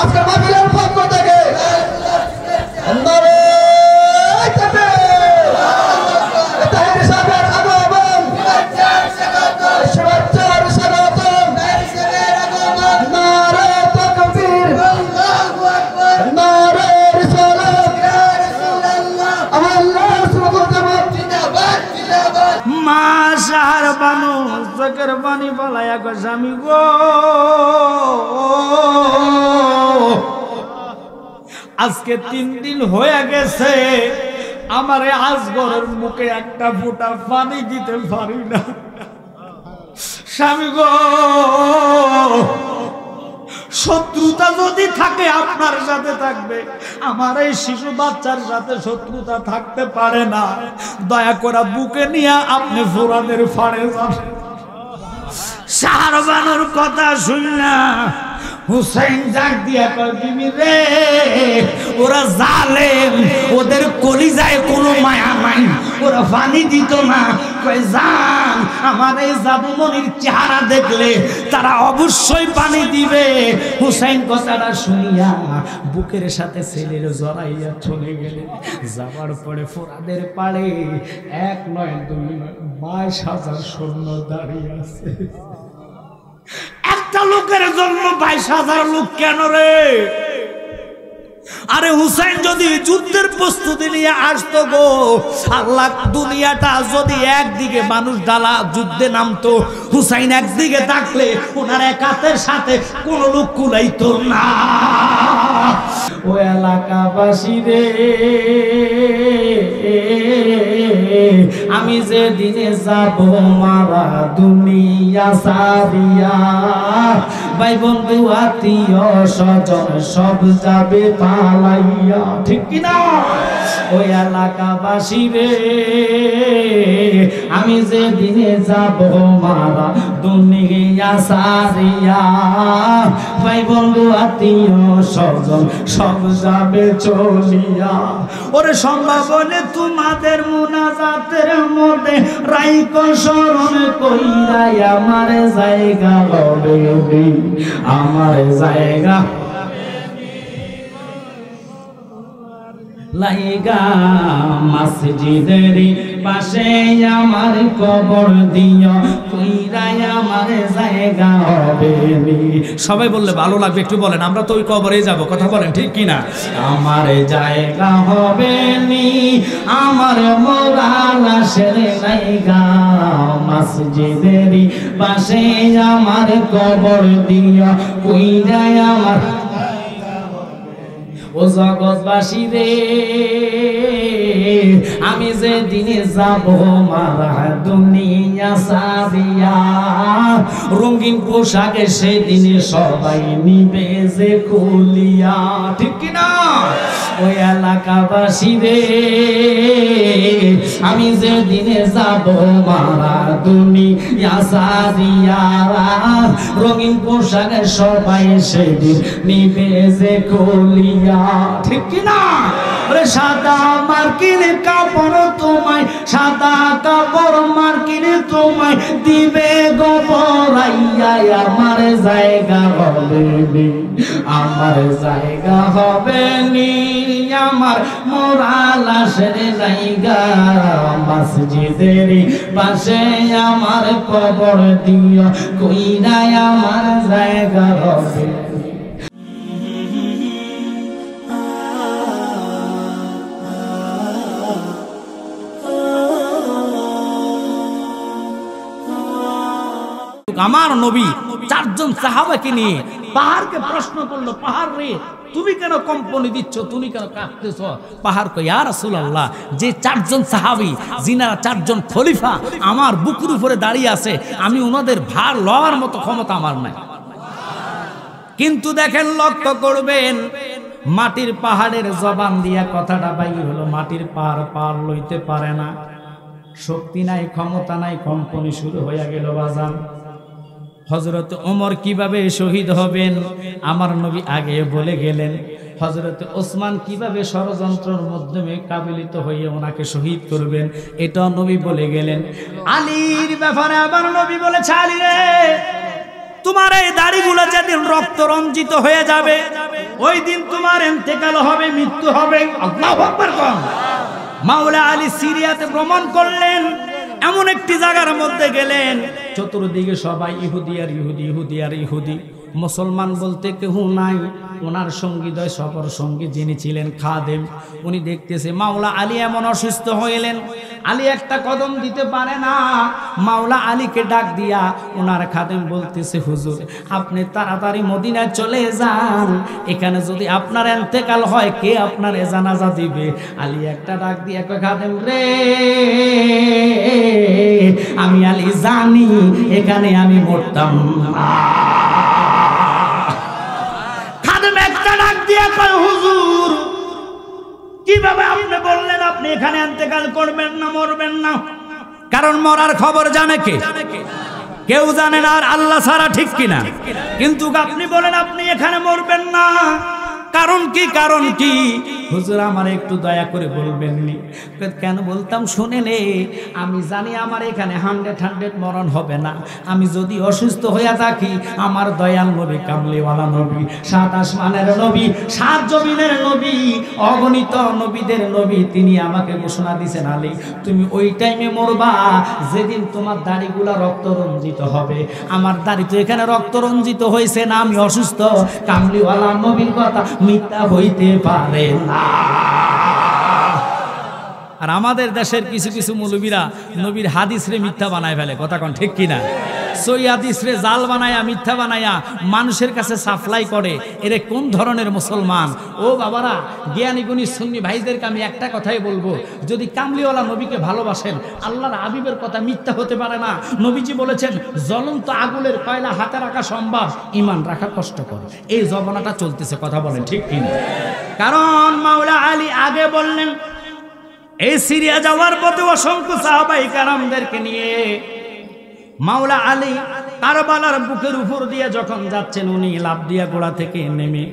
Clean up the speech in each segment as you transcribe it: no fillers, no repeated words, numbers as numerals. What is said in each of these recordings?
আজকে মাহফিলের পক্ষ থেকে বানি বলায়া গো স্বামী গো, আজকে 3 দিন হয়ে গেছে আমারে আজগরের মুখে একটা ফোঁটা পানি দিতে পারি না। স্বামী গো, শত্রুতা যদি থাকে আপনার সাথে থাকবে, আমার এই শিশু বাচ্চার সাথে শত্রুতা থাকতে পারে না। দয়া করে বুকে নিয়ে আপনি ফোরানের ফাড়ে যান। শাহরবানুর কথা শুননা হুসাইন ডাক দিয়া কয়, বিবি রে, ওরা জালেম, ওদের কলিজায় কোনো মায়া নাই, ওরা পানি দিত না। কয় জান, আমার এই জাদুমণির চেহারা দেখলে তারা অবশ্যই পানি দিবে। হুসাইন কথাটা শুনিয়া বুকের সাথে ছেলের জড়াইয়া চলে গেলে। যাবার পরে ফোরাদের পাড়ে 1 নয় 2 নয় 22,000 সৈন্য দাঁড়িয়ে আছে। একটা লোকের জন্য 22,000 লোক কেন রে? আরে হুসাইন যদি যুদ্ধের প্রস্তুতি নিয়ে আসতো গো, আল্লাহ দুনিয়াটা যদি একদিকে মানুষ ডালা যুদ্ধে নামতো, হুসাইন একদিকে থাকলে ওনার একাতের সাথে কোন লোক কুলাইতো না। ও এলাকাবাসী রে, আমি যে দিনে যাব মারা দুনিয়া সারিয়া, ভাই বন্ধু আত্মীয় স্বজন সব যাবে পালাইয়া, ঠিক কিনা? ওই এলাকাবাসী রে, আমি যে দিনে যাব মারা দুনিয়া সারিয়া, ভাই বন্ধু আত্মীয় স্বজন সব যাবে চলিয়া। ওরে সম্ভব হলে তোমাদের মুনাজাতের মধ্যে রাইক স্মরণ কইরাই আমার জায়গা হবে, আমার জায়গা লাইগা মসজিদের পাশে আমার কবর দিও, কইরাই আমার জায়গা হবে। সবাই বললে ভালো লাগবে, একটু বলেন, আমরা তো ওই কবরে যাব, কথা বলেন ঠিক কিনা? আমার জায়গা হবে নি, আমার মোরা লাশের জায়গা মসজিদের পাশে আমার কবর দিও, কইরাই আমার। ও জগৎবাসী রে, আমি যে দিনে যাব মারা দুনিয়া সারিয়া, রঙিন পোশাকে সেদিনে সবাই নিবে যে খুলিয়া, ঠিক কিনা? ওই এলাকাবাসী রে, আমি যে দিনে যাব মারা দুনিয়া সারিয়া, রঙিন পোশাকে সবাই সেদিন নিবে যে খুলিয়া, ঠিক কিনা? সাদা মার্কিন কাপড় তোমায়, সাদা কাপড় মার্কিন তোমায় দিবে গোপরাইয়া, আমার জায়গা হবে নি, আমার জায়গা হবে নি, আমার মোরা লাশের জায়গা মসজিদের পাশে আমার কবর দিও, কইরাই আমার জায়গা হবে। আমার নবী 4 জন সাহাবাকে নিয়ে পাহাড়কে প্রশ্ন করলো, পাহাড় রে, তুমি কেন কম্পনি দিচ্ছ, তুমি কেন কাঁপতেছ? পাহাড় কই, ইয়া রাসূলুল্লাহ, যে 4 জন সাহাবী, যিনারা 4 জন খলিফা আমার বুকের উপরে দাঁড়িয়ে আছে, আমি ওনাদের ভার লওয়ার মতো ক্ষমতা আমার নাই। কিন্তু দেখেন, লক্ষ্য করবেন, মাটির পাহাড়ের জবান দিয়া কথাটা বাইর হলো, মাটির পাহাড় পার লইতে পারে না, শক্তি নাই, ক্ষমতা নাই, কম্পনি শুরু হয়ে গেল। বাজান, হযরত ওমর কিভাবে শহীদ হবেন আমার নবী আগে বলে গেলেন। হযরত ওসমান কিভাবে ষড়যন্ত্রের মাধ্যমে কাবিলিত হয়ে ওনাকে শহীদ করবেন এটা নবী বলে গেলেন। আলীর ব্যাপারে আবার নবী বলেছে, আলী রে, তোমার এই দাড়িগুলো যেদিন রক্ত রঞ্জিত হয়ে যাবে ওই দিন তোমার ইন্তেকাল হবে, মৃত্যু হবে। আল্লাহু আকবার। মাওলা আলী সিরিয়াতে ভ্রমণ করলেন, এমন একটি জায়গার মধ্যে গেলেন চতুর্দিকে সবাই ইহুদি আর ইহুদি, ইহুদি আর ইহুদি, মুসলমান বলতে কেউ নাই। ওনার সঙ্গী দয় সফর সঙ্গী যিনি ছিলেন খাদেম, উনি দেখতেছে মাওলা আলী এমন অসুস্থ হইলেন, আলী একটা কদম দিতে পারে না। মাওলা আলীকে ডাক দিয়া ওনার খাদেম বলতেছে, হুজুর আপনি তাড়াতাড়ি মদিনায় চলে যান, এখানে যদি আপনার ইন্তেকাল হয় কে আপনার জানাজা দিবে? আলী একটা ডাক দিয়া কয়, খাদেম রে, আমি আলী জানি এখানে আমি মরতাম না। হুজুর কিভাবে আপনি বললেন আপনি এখানে ইন্তেকাল করবেন না, মরবেন না? কারণ মরার খবর জানে কে? কেউ জানে না, আর আল্লাহ ছাড়া, ঠিক কিনা? কিন্তু আপনি বলেন আপনি এখানে মরবেন না, কারণ কি? কারণ কি? হুজুর আমার একটু দয়া করে বলবেন নি? কেন বলতাম শুনে নে, আমি জানি আমার এখানে 100 মরণ হবে না। আমি যদি অসুস্থ হইয়া থাকি, আমার দয়াল নবী, কামলিওয়ালা নবী, 7 আসমানের নবী, 7 জমিনের নবী, অগণিত নবীদের নবী, তিনি আমাকে ঘোষণা দিয়েছেন, আলী তুমি ওই টাইমে মরবা যেদিন তোমার দাড়িগুলা রক্ত রঞ্জিত হবে। আমার দাড়ি তো এখানে রক্ত রঞ্জিত হয়েছে না, আমি অসুস্থ। কামলিওয়ালা নবীর কথা মিথ্যা হইতে পারে না। আর আমাদের দেশের কিছু কিছু মৌলবীরা নবীর হাদিস রে মিথ্যা বানায় ফেলে, কথা কোন ঠিক কিনা? সই হাদিস রে জাল বানায়া, মিথ্যা বানায়া মানুষের কাছে সাপ্লাই করে। এরে কোন ধরনের মুসলমান? ও বাবারা, জ্ঞানী গুণী সুন্নি ভাইদেরকে আমি একটা কথাই বলবো, যদি কামলিওয়ালা নবীকে ভালোবাসেন, আল্লাহর হাবিবের কথা মিথ্যা হতে পারে না। নবীজি বলেছেন, জ্বলন্ত আগুনের কয়লা হাতে রাখা সম্ভব, ঈমান রাখা কষ্টকর। এই জমানাটা চলতেছে, কথা বলেন ঠিক কিনা? কারণ মাওলা আলী আগে বললেন, এই সিরিয়া যাওয়ার পথে অসংখ্য সাহাবায়ে কেরামদেরকে নিয়ে মাওলা আলী কারবালার বুকের উপর দিয়ে যখন যাচ্ছেন, উনি লাফ দিয়া গোড়া থেকে নেমে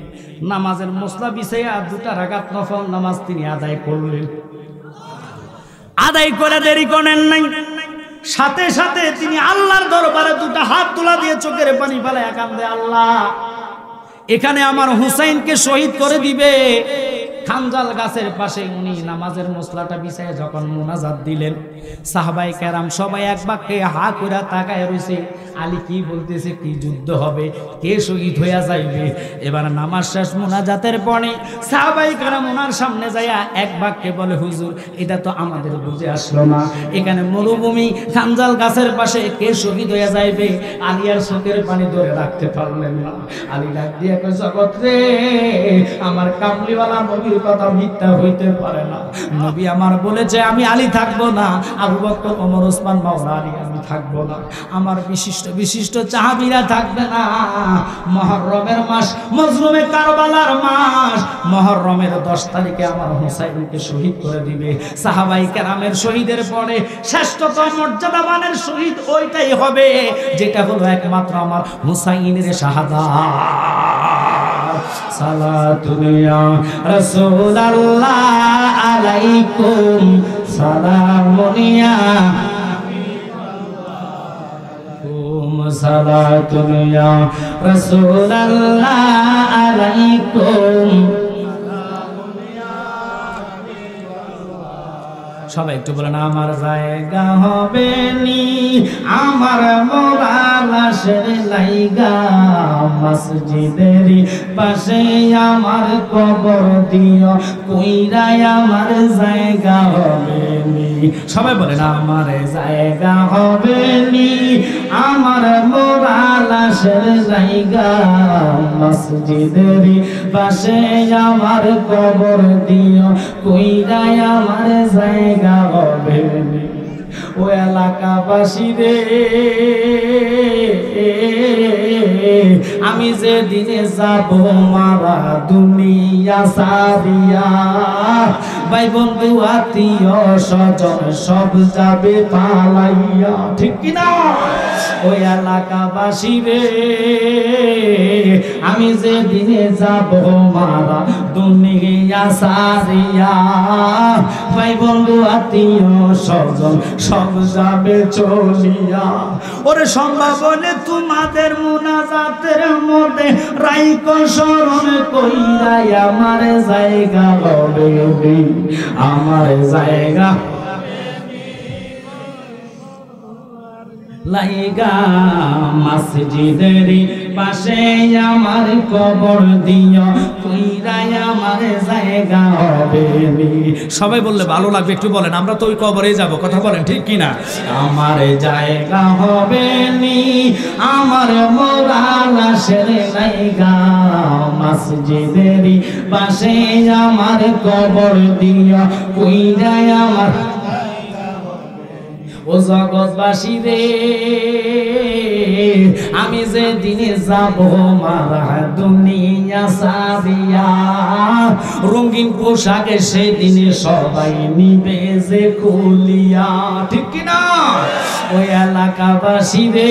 নামাজের মসলা বিছাইয়া 2 রাকাত নফল নামাজ তিনি আদায় করলেন। আদায় করে দেরি করেন নাই, সাথে সাথে তিনি আল্লাহর দরবারে 2 হাত তোলা দিয়ে চোখের পানি ফেলায় কান্দে, আল্লাহ এখানে আমার হুসাইনকে শহীদ করে দিবে। খানজাল গাছের পাশে উনি নামাজের মসলাটা বিছায় যখন মুনাজাত দিলেন, সাহাবায়ে কেরাম সবাই এক বাক্যে হা করে তাকায় রইছে, আলী কি বলতেছে, কি যুদ্ধ হবে, কে শহীদ হইয়া যাইবে? এবার নামাজ শেষ, মুনাজাতের পরে সাহাবায়ে কেরাম ওনার সামনে যাইয়া এক বাক্যে বলে, হুজুর এটা তো আমাদের বুঝে আসলো না, এখানে মরুভূমি, খানজাল গাছের পাশে কে শহীদ হইয়া যাইবে? আলী আর চোখের পানি ধরে রাখতে পারলেন না। আলী ডাক দিয়ে কয়, জগৎ রে, আমার কামলিওয়ালা নবীর কথা মিথ্যা হইতে পারে না। নবী আমার বলেছে আমি আলী থাকবো না, আবু বকর, ওমর, ওসমান, মাওলা আলী আমি থাকবো না, আমার বিশিষ্ট বিশিষ্ট সাহাবীরা থাকবে না। মুহররমের মাস, মজলুমে কারবালার মাস, মুহররমের 10 তারিখে আমার হুসাইনকে শহীদ করে দিবে। সাহাবায়ে কেরামের শহীদের পরে শ্রেষ্ঠতম মর্যাদাবানের শহীদ ওইটাই হবে যেটা হলো একমাত্র আমার হুসাইনের শাহাদাত। সালাতুন ইয়া রাসূলুল্লাহ আলাইকুম, সালামুন ইয়া সালাতুন ইয়া রাসূলুল্লাহ আলাইকুম। সবাই একটু বলেন, আমার জায়গা হবে নি, আমার মোরা লাশের লাইগা, মসজিদের পাশে আমার কবর দিও, কইরাই আমার জায়গা হবে নি। সবাই বলেন, আমার জায়গা হবে নি, আমার মোরা লাশের লাইগা, মসজিদের পাশে আমার কবর দিও, কইরাই আমার জায়গা হবে নি। ও এলাকাবাসী রে, আমি যে দিনে যাব মারা দুনিয়া সারিয়া, ভাই বন্ধু আত্মীয় স্বজন সব যাবে পালাইয়া, ঠিক কিনা? ওই এলাকাবাসী রে, আমি যে দিনে যাব মারা দুনিয়া সারিয়া, ভাই বন্ধু আত্মীয় স্বজন সব সব যাবে চলিয়া। ওরে সম্ভব হলে তোমাদের মুনাজাতের মধ্যে রাইকো স্মরণ কইরাই আমার জায়গা হবে, আমার জায়গা লাইগা মসজিদের পাশে আমার কবর দিও, কইরাই আমার জায়গা হবে। সবাই বললে ভালো লাগবে, একটু বলেন, আমরা তো ওই কবরে যাব, কথা বলেন ঠিক কিনা? আমার জায়গা হবে নি, আমার মরা লাশের লাইগা মসজিদের পাশে আমার কবর দিও, কইরাই আমার। ও জগৎবাসী রে, আমি যে দিনে যাব মারা দুনিয়া সারিয়া, রঙিন পোশাকে সেদিনে সবাই নিবে যে খুলিয়া, ঠিক কিনা? ওই এলাকাবাসী রে,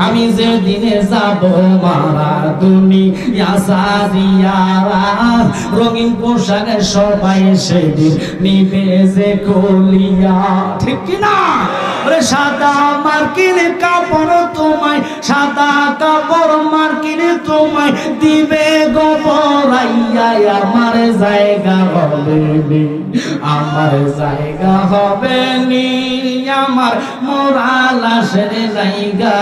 আমি যে দিনে যাব মারা দুনিয়া সারিয়া, রঙিন পোশাকে সবাই সেদিন নিবে যে খুলিয়া, ঠিক কিনা? সাদা মার্কিন কাপড় তোমায়, সাদা কাপড় মার্কিন তোমায় দিবে গোবরাইয়া, আমার জায়গা হবে নি, আমার জায়গা হবে নি, আমার মোরা লাশের জায়গা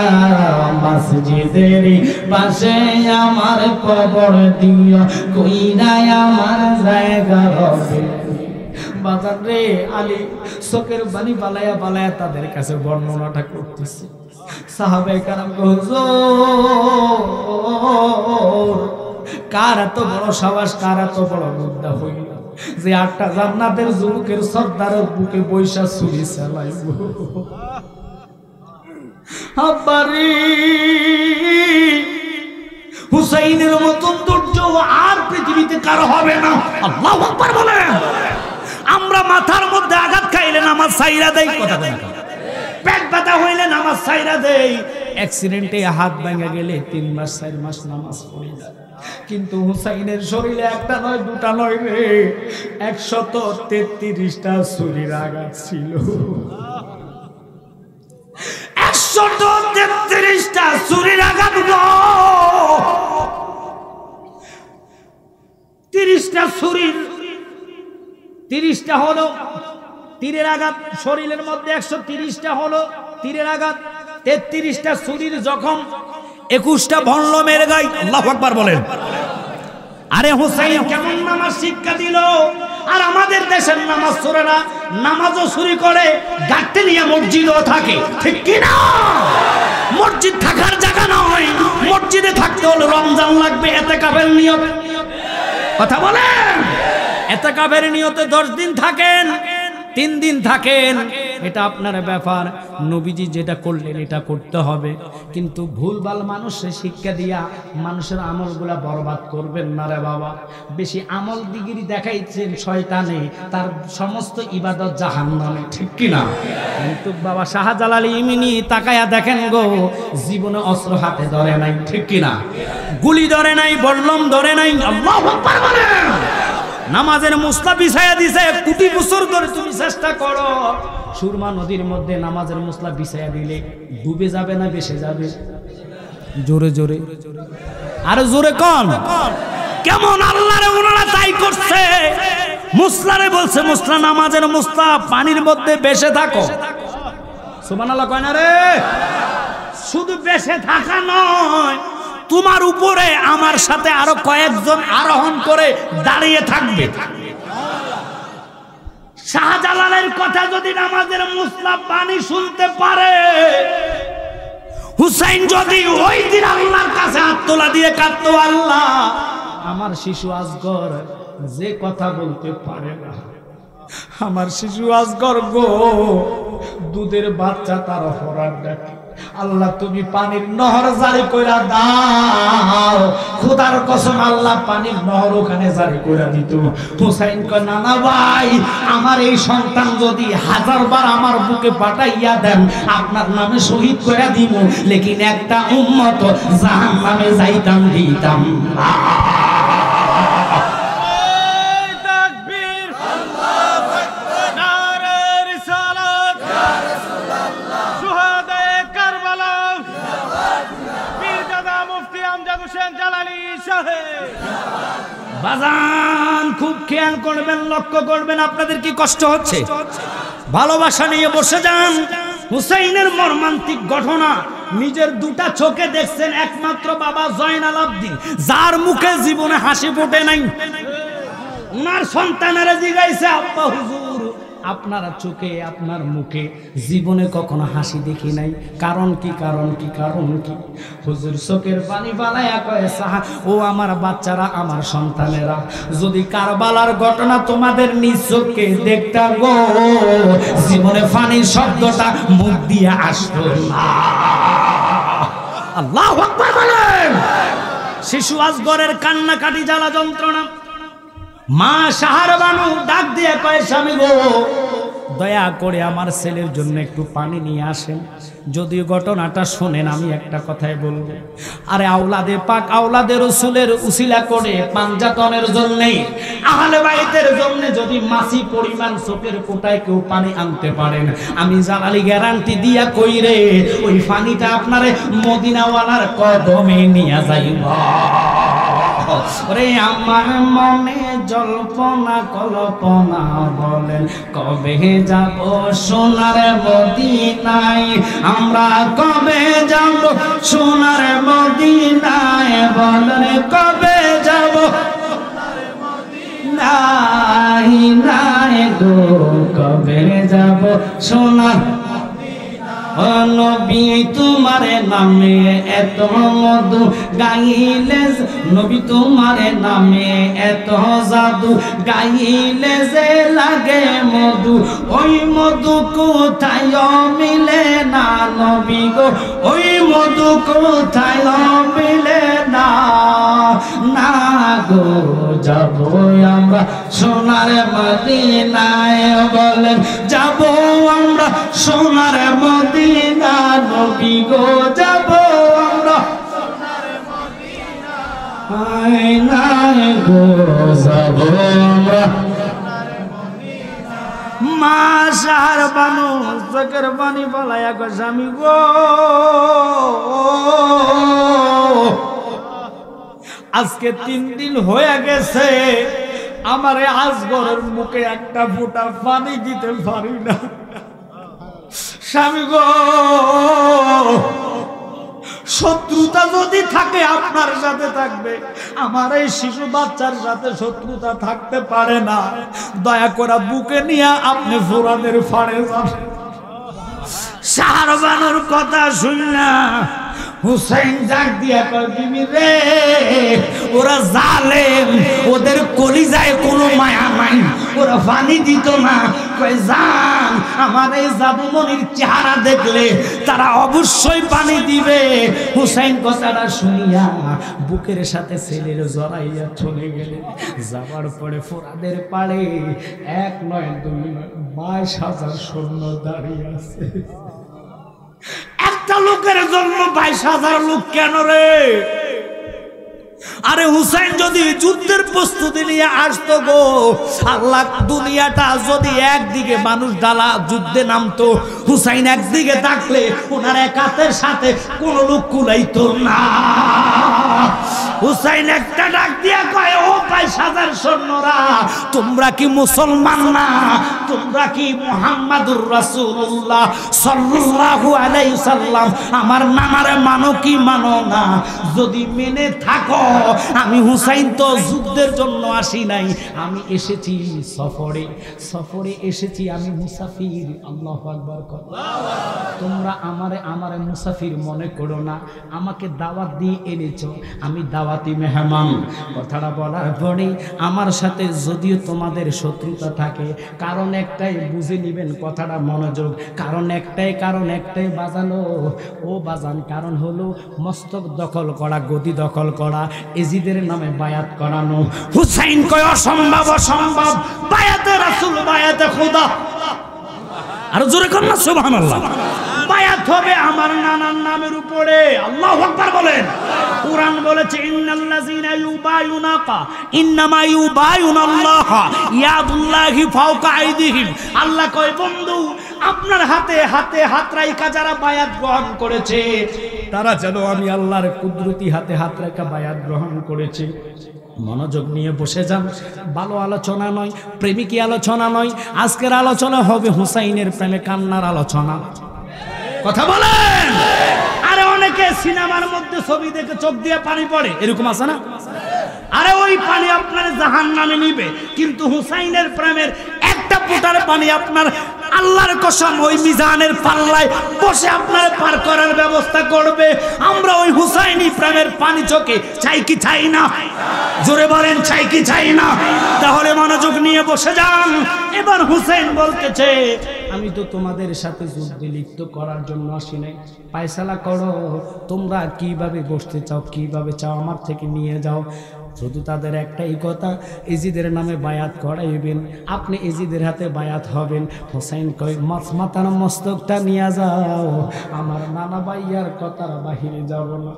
মসজিদের পাশে আমার কবর দিও, কইরাই আমার জায়গা হবে। বাজার রে আলী চোখের বাণী পালায়া পালায়া তাদের কাছে বর্ণনাটা করতেছে। সাহাবায়ে কেরাম হুজুর, কার এত বড় সাহস, কার এত বড় বুদ্ধা হইল যে 8টা জান্নাতের যুবকের সর্দারের বুকে বৈশা ছুরি চালাইব। আব্বারি হুসাইনের মতন দুর্য আর পৃথিবীতে কারো হবে না। আল্লাহু আকবার বলেন। আমরা মাথার মধ্যে আঘাত খাইলে নামাজ ছাইরা দেই, কথা বলেন। পেট ব্যথা হইলে নামাজ ছাইরা দেই, অ্যাক্সিডেন্টে হাত ভাঙা গেলে 3 মাস 4 মাস নামাজ পড়ি না। কিন্তু হুসাইনের শরীরে একটা নয় দুটা নয় রে, 133টা ছুরির আঘাত ছিল। 133টা ছুরির আঘাত, 30টা ছুরির, 30টা হলো তীরের আঘাত, শরীরের মধ্যে 130টা হলো তীরের আঘাত, 33টা ছুরির জখম, 21টা ভল্লমের গাই। আল্লাহু আকবার বলেন। আরে হুসাইন কেমন নামাজ শিক্ষা দিল, আর আমাদের দেশের নামাজ চোরেরা নামাজও চুরি করে, গাঁটতে নিয়ে মসজিদও থাকে, ঠিক কিনা? মসজিদ থাকার জায়গা নয়, মসজিদে থাকতে হলে রমজান লাগবে, এতেকাফের নিয়ত, কথা বলেন। এতেকাফের নিয়তে 10 দিন থাকেন, 3 দিন থাকেন, এটা আপনার ব্যাপার। নবীজি যেটা করলেন এটা করতে হবে, কিন্তু ভুলভাল মানুষের শিক্ষা দিয়া মানুষের আমলগুলা বরবাদ করবেন না রে বাবা। বেশি আমল দিগিরি দেখাইছেন শয়তানে, তার সমস্ত ইবাদত জাহান্নামে, ঠিক কিনা? কিন্তু বাবা শাহজালাল ইমিনি তাকায়া দেখেন গো, জীবনে অস্ত্র হাতে ধরে নাই, ঠিক কিনা? গুলি ধরে নাই, বল্লম ধরে নাই। আল্লাহু আকবার বলেন। নামাজের মুসলা বিছায়া দিছে, কোটি বছর ধরে তুমি চেষ্টা করো, সুরমা নদীর মধ্যে নামাজের মুসলা বিছায়া দিলে ডুবে যাবে না ভেসে যাবে? জোরে জোরে, আরে জোরে কোন? কেমন আল্লাহরে ওনারা তাই করছে। মুসলারে বলছে, মুসলা নামাজের মুসলা পানির মধ্যে ভেসে থাকো। সুবহানাল্লাহ কয় না রে? শুধু ভেসে থাকা নয়, তোমার উপরে আমার সাথে আরো কয়েকজন আরোহণ করে দাঁড়িয়ে থাকবে। শাহজালালের কথা যদি নামাজের মুসলা পানি শুনতে পারে, হুসাইন যদি ওই দিন আল্লাহর কাছে হাত তোলা দিয়ে কাঁদতো, আল্লাহ আমার শিশু আসগর যে কথা বলতে পারে না, আমার শিশু আসগর গো, দুধের বাচ্চা তার হরার ডাকে, আল্লাহ তুমি পানির নহর জারি কইরা দাও। খোদার কসম আল্লাহ পানির নহর ওখানে জারি কইরা দিত। হুসাইন কয়, না না ভাই, আমার এই সন্তান যদি 1000 বার আমার বুকে পাঠাইয়া দেন, আপনার নামে শহীদ কইরা দিব, লেকিন একটা উম্মত জাহান্নামে যাইতাম দিতাম। তাকবীর, আল্লাহু আকবার, নারে রিসালাত। বাজান খুব খেয়াল করবেন, লক্ষ্য করবেন। আপনাদের কি কষ্ট হচ্ছে? ভালোবাসা নিয়ে বসে যান। হুসাইনের মর্মান্তিক ঘটনা নিজের দুটা চোখে দেখছেন একমাত্র বাবা জয়নাল আবদিন, যার মুখে জীবনে হাসি ফোটে নাই। ওনার সন্তানেরা জিগাইছে, আব্বা হুজুর আপনার চোখে আপনার মুখে জীবনে কখনো হাসি দেখি নাই, কারণ কি কারণ কি কারণ কি? হুজুর চোখের পানি বানায়া কয়, ও আমার বাচ্চারা, আমার সন্তানেরা, যদি কারবালার ঘটনা তোমাদের নিজ চোখে দেখতা গো, জীবনে পানির শব্দটা মুখ দিয়ে আসতো না। আল্লাহু আকবার বলেন। শিশু আজগরের কান্নাকাটি জ্বালা যন্ত্রণা। মা সাহার বানু ডাক দিয়ে কয়, স্বামী গো দয়া করে আমার ছেলের জন্য একটু পানি নিয়ে আসেন। যদি ঘটনাটা শোনেন আমি একটা কথাই বলবো, আরে আওলাদে পাক আওলাদে রাসূলের উসিলা করে পাঞ্জাতনের জন্য আহলে বাইতের জন্য যদি মাসি পরিমাণ চোখের কোটায় কেউ পানি আনতে পারেন, আমি জালালি গ্যারান্টি দিয়া কই রে, ওই পানিটা আপনারে মদিনাওয়ালার কদমে নিয়ে যাইবা। রে আমার মনে জল্পনা কল্পনা বলেন, কবে যাব সোনার মদিনায়, আমরা কবে যাব সোনার মদিনায়, বলেন কবে যাব নাই নাই গো, কবে যাব সোনার নবী তোমার নামে এত মধু গাইলে, নবী তোমার নামে এত জাদু গাইলে যে লাগে মধু, ওই মধু কোথায় মিলে না নবী গো, ওই মধু কোথায় মিলে না, না গো যাব আমরা সোনার মদিনায়, বলেন যাব আমরা সোনার মদিনা, নবী গো যাব আমরা সোনার মদিনা, আয় নাই গো যাব আমরা সোনার মদিনা। মা সার বানু চোখের পানি বলায়া গো, স্বামী গো আজকে 3 দিন হয়ে গেছে আমারে আজগরের মুখে একটা ফোঁটা পানি দিতে পারি না। স্বামী গো শত্রুতা যদি থাকে আপনার সাথে থাকবে, আমার এই শিশু বাচ্চার সাথে শত্রুতা থাকতে পারে না। দয়া করে বুকে নিয়ে আপনি ফোরানের ফাড়ে যান। শাহরবানুর কথা শুনলা হুসাইন ডাক দিয়া কয়, বিবি রে ওরা জালেম, ওদের কলিজায় কোনো মায়া নাই, ওরা পানি দিত না। কয় জান, আমার এই জাদুমণির চেহারা দেখলে তারা অবশ্যই পানি দিবে। হুসাইন কথাটা শুনিয়া বুকের সাথে ছেলের জড়াইয়া চলে গেলে, যাবার পরে ফোরাদের পাড়ে 1 নয় 2 নয় 22,000 সৈন্য দাঁড়িয়ে আছে। একটা লোকের জন্য 22,000 লোক কেন রে? আরে হুসাইন যদি যুদ্ধের প্রস্তুতি নিয়ে আসতো গো, আল্লাহ দুনিয়াটা যদি একদিকে মানুষ ডালা যুদ্ধে নামতো, হুসাইন একদিকে থাকলে ওনার একাতের সাথে কোন লোক কুলাইতো না। হুসাইন একটা ডাক দিয়া কয়, ও 22,000 সৈন্যরা, তোমরা কি মুসলমান না? তোমরা কি মুহাম্মাদুর রাসূলুল্লাহ সাল্লাল্লাহু আলাইহি সাল্লাম আমার নানারে মানো কি মানো না? যদি মেনে থাকো, আমি হুসাইন তো যুদ্ধের জন্য আসি নাই, আমি এসেছি সফরে, সফরে এসেছি আমি মুসাফির। আল্লাহু আকবার। তোমরা আমারে মুসাফির মনে করো না, আমাকে দাওয়াত দিয়ে এনেছো, আমি দাওয়াতি মেহমান। কথাটা বলার পরে আমার সাথে যদিও তোমাদের শত্রুতা থাকে, কারণ একটাই, বুঝে নিবেন কথাটা মনোযোগ, কারণ একটাই বাজানো ও বাজান, কারণ হলো মস্তক দখল করা, গদি দখল করা, এজিদের নামে বায়াত করানো। হুসাইন কয় অসম্ভব, অসম্ভব, বায়াতে রাসূল, বায়াতে খোদা। আর জোরে কর না সুবহানাল্লাহ। বায়াত হবে আমার নানার নামের উপরে। আল্লাহু আকবার বলেন। কুরআন বলেছে, ইন্নাল্লাযীনা ইউবায়ুনাকা ইন্নামা ইউবায়ুনাল্লাহ ইয়াদুল্লাহি ফাওকা আইদিহিম। আল্লাহ কয়, বন্ধু আপনার হাতে হাতে হাত রাইখা যারা বায়াত গ্রহণ করেছে, তারা যেন আমি আল্লাহর কুদরতি হাতে হাত রাইখা বায়াত গ্রহণ করেছে। মনোযোগ নিয়ে বসে যান। ভালো আলোচনা নয়, প্রেমিকি আলোচনা নয়, আজকের আলোচনা হবে হুসাইনের প্রেমে কান্নার আলোচনা। কথা বলেন। আরে অনেকে সিনেমার মধ্যে ছবি দেখে চোখ দিয়ে পানি পড়ে, এরকম আছে না? আরে ওই পানি আপনার জাহান্নামে নিবে, কিন্তু হুসাইনের প্রেমের একটা ফোঁটার পানি আপনার আল্লাহর কসম ওই মিজানের পাল্লায় বসে আপনার পার করার ব্যবস্থা করবে। আমরা ওই হুসাইনি প্রেমের পানি চোখে চাই কি চাই না? জোরে বলেন, চাই কি চাই না? তাহলে মনোযোগ নিয়ে বসে যান। এবার হুসাইন বলতেছে, আমি তো তোমাদের সাথে যুদ্ধে লিপ্ত করার জন্য আসি নাই, ফায়সালা করো তোমরা কিভাবে বসতে চাও, কিভাবে চাও আমার থেকে নিয়ে যাও। শুধু তাদের একটাই কথা, এজিদের নামে বায়াত করাইবেন, আপনি এজিদের হাতে বায়াত হবেন। হোসাইন কয় মাথার মস্তকটা নিয়ে যাও, আমার নানা ভাইয়ার কথার বাহিরে যাব না।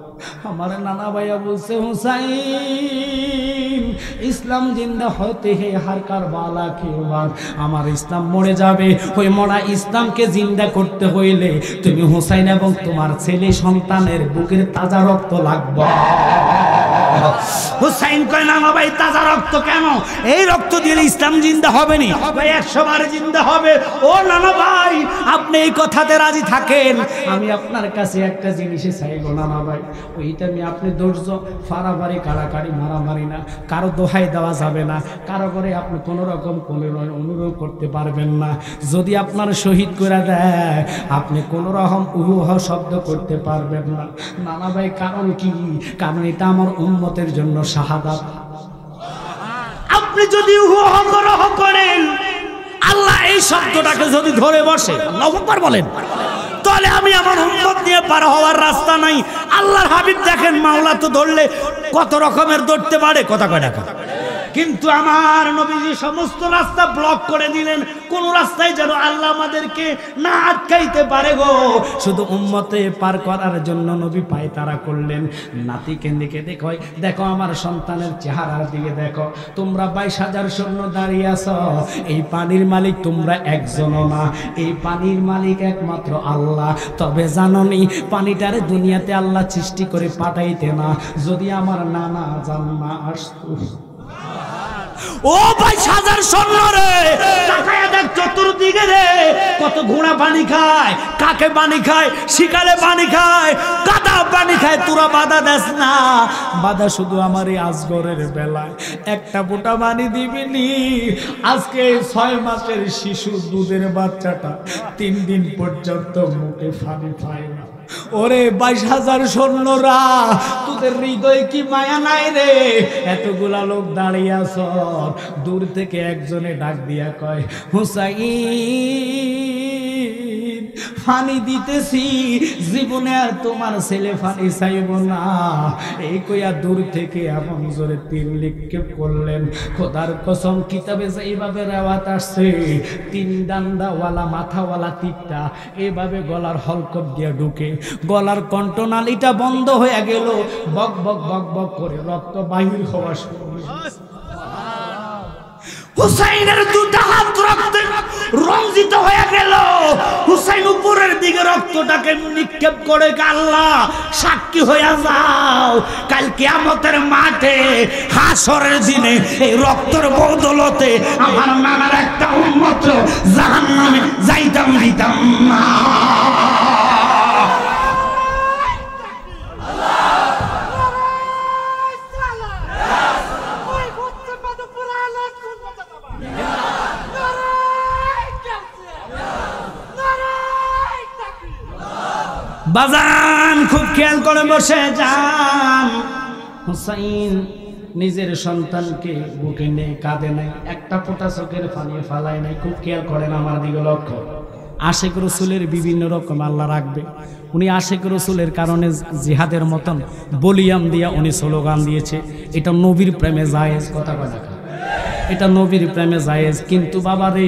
আমার নানা ভাইয়া বলছে, হুসাইন ইসলাম জিন্দা হতে হে হার কারবালা খেবার, আমার ইসলাম মরে যাবে, ওই মরা ইসলামকে জিন্দা করতে হইলে তুমি হুসাইন এবং তোমার ছেলে সন্তানের বুকের তাজা রক্ত লাগবে। হুসাইন কয় না ভাই, তাজা রক্ত কেন? এই রক্ত দিলে ইসলাম জিন্দা হবে নি ভাই, 100 বার জিন্দা হবে। ও নানা ভাই, আপনি এই কথাতে রাজি থাকেন, আমি আপনার কাছে একটা জিনিসে চাইবো নানা ভাই, ওইটা আমি আপনি ধৈর্য, ফাড়াফাড়ি কাড়াকাড়ি মারামারি না, কারো দোহাই দেওয়া যাবে না, কারো করে আপনি কোনো রকম কোনো অনুরোধ করতে পারবেন না। যদি আপনার শহীদ করে দেয় আপনি কোনো রকম উহ শব্দ করতে পারবেন না। নানা ভাই কারণ কি? কারণ এটা আমার উম্মতের জন্য শাহাদাত। আপনি যদি উহ করেন, আল্লাহ এই শব্দটাকে যদি ধরে বসে, আল্লাহু আকবার বলেন, তাহলে আমি আমার উম্মত নিয়ে পার হওয়ার রাস্তা নাই। আল্লাহর হাবিব দেখেন, মাওলা তো ধরলে কত রকমের ধরতে পারে, কথা কয় টাকা, কিন্তু আমার নবীজি সমস্ত রাস্তা ব্লক করে দিলেন, কোন রাস্তায় যেন আল্লাহ আমাদেরকে না আটকাইতে পারে গো। শুধু উম্মতে পার করার জন্য নবী পায়তারা করলেন। নাতিকে দিকে দেখো, দেখো আমার সন্তানের চেহারার দিকে দেখো, তোমরা 22,000 সৈন্য দাঁড়িয়ে আছো, এই পানির মালিক তোমরা একজনও না, এই পানির মালিক একমাত্র আল্লাহ। তবে জাননি পানিটারে দুনিয়াতে আল্লাহ সৃষ্টি করে পাঠাইতে না, যদি আমার নানা জান্না আসতো। ও 22,000 সৈন্য রে, তাকায়া দেখ চতুর্দিকে রে, কত ঘোড়া পানি খায়, কাকে পানি খায়, শিকালে পানি খায়, গাদা পানি খায়, তোরা বাধা দেস না। বাধা শুধু আমার এই আজগরের বেলায়, একটা ফোঁটা পানি দিবিনি। আজকে 6 মাসের শিশু দুধের বাচ্চাটা 3 দিন পর্যন্ত মুখে পানি পায় না। ওরে 22,000 সৈন্যরা, তোদের হৃদয়ে কি মায়া নাই রে? এতগুলা লোক দাঁড়িয়ে আছ, দূর থেকে একজনে ডাক দিয়া কয়, হুসাইন পানি দিতেছি, জীবনে আর তোমার ছেলে পানি চাইব না। এই কইয়া দূর থেকে এমন জোরে তীর নিক্ষেপ করলেন। খোদার কসম কিতাবে এইভাবে রেওয়াত আসছে, 3 ডান্ডাওয়ালা মাথাওয়ালা তীরটা এইভাবে গলার হলকট দিয়ে ঢুকে গলার কণ্ঠনালীটা বন্ধ হয়ে গেল, বক বক বক বক করে রক্ত বাহির হওয়া শুরু হয়েছে। হুসাইনের 2টা হাত রক্তে রঞ্জিত হয়ে গেল। হুসাইন উপরের দিকে রক্তটাকে নিক্ষেপ করে, আল্লাহ সাক্ষী হয়ে যাও, কাল কিয়ামতের মাঠে হাসরের দিনে এই রক্তের বদৌলতে আমার নানার একটা উম্মত জাহান্নামে যাইতাম দিতাম না। বাজান খুব খেয়াল করে বসে যান। হুসাইন নিজের সন্তানকে বুকে নিয়ে কাঁদে নাই, একটা ফোঁটা চোখের পানি ফালায় নাই। খুব খেয়াল করেন আমার দিকে লক্ষ্য। আশেক রসুলের বিভিন্ন রকম আল্লাহ রাখবে। উনি আশেক রসুলের কারণে জিহাদের মতন বলিয়াম দিয়া উনি স্লোগান দিয়েছে, এটা নবীর প্রেমে জায়েজ। কথা কথা এটা নবীর প্রেমে জায়েজ, কিন্তু বাবা রে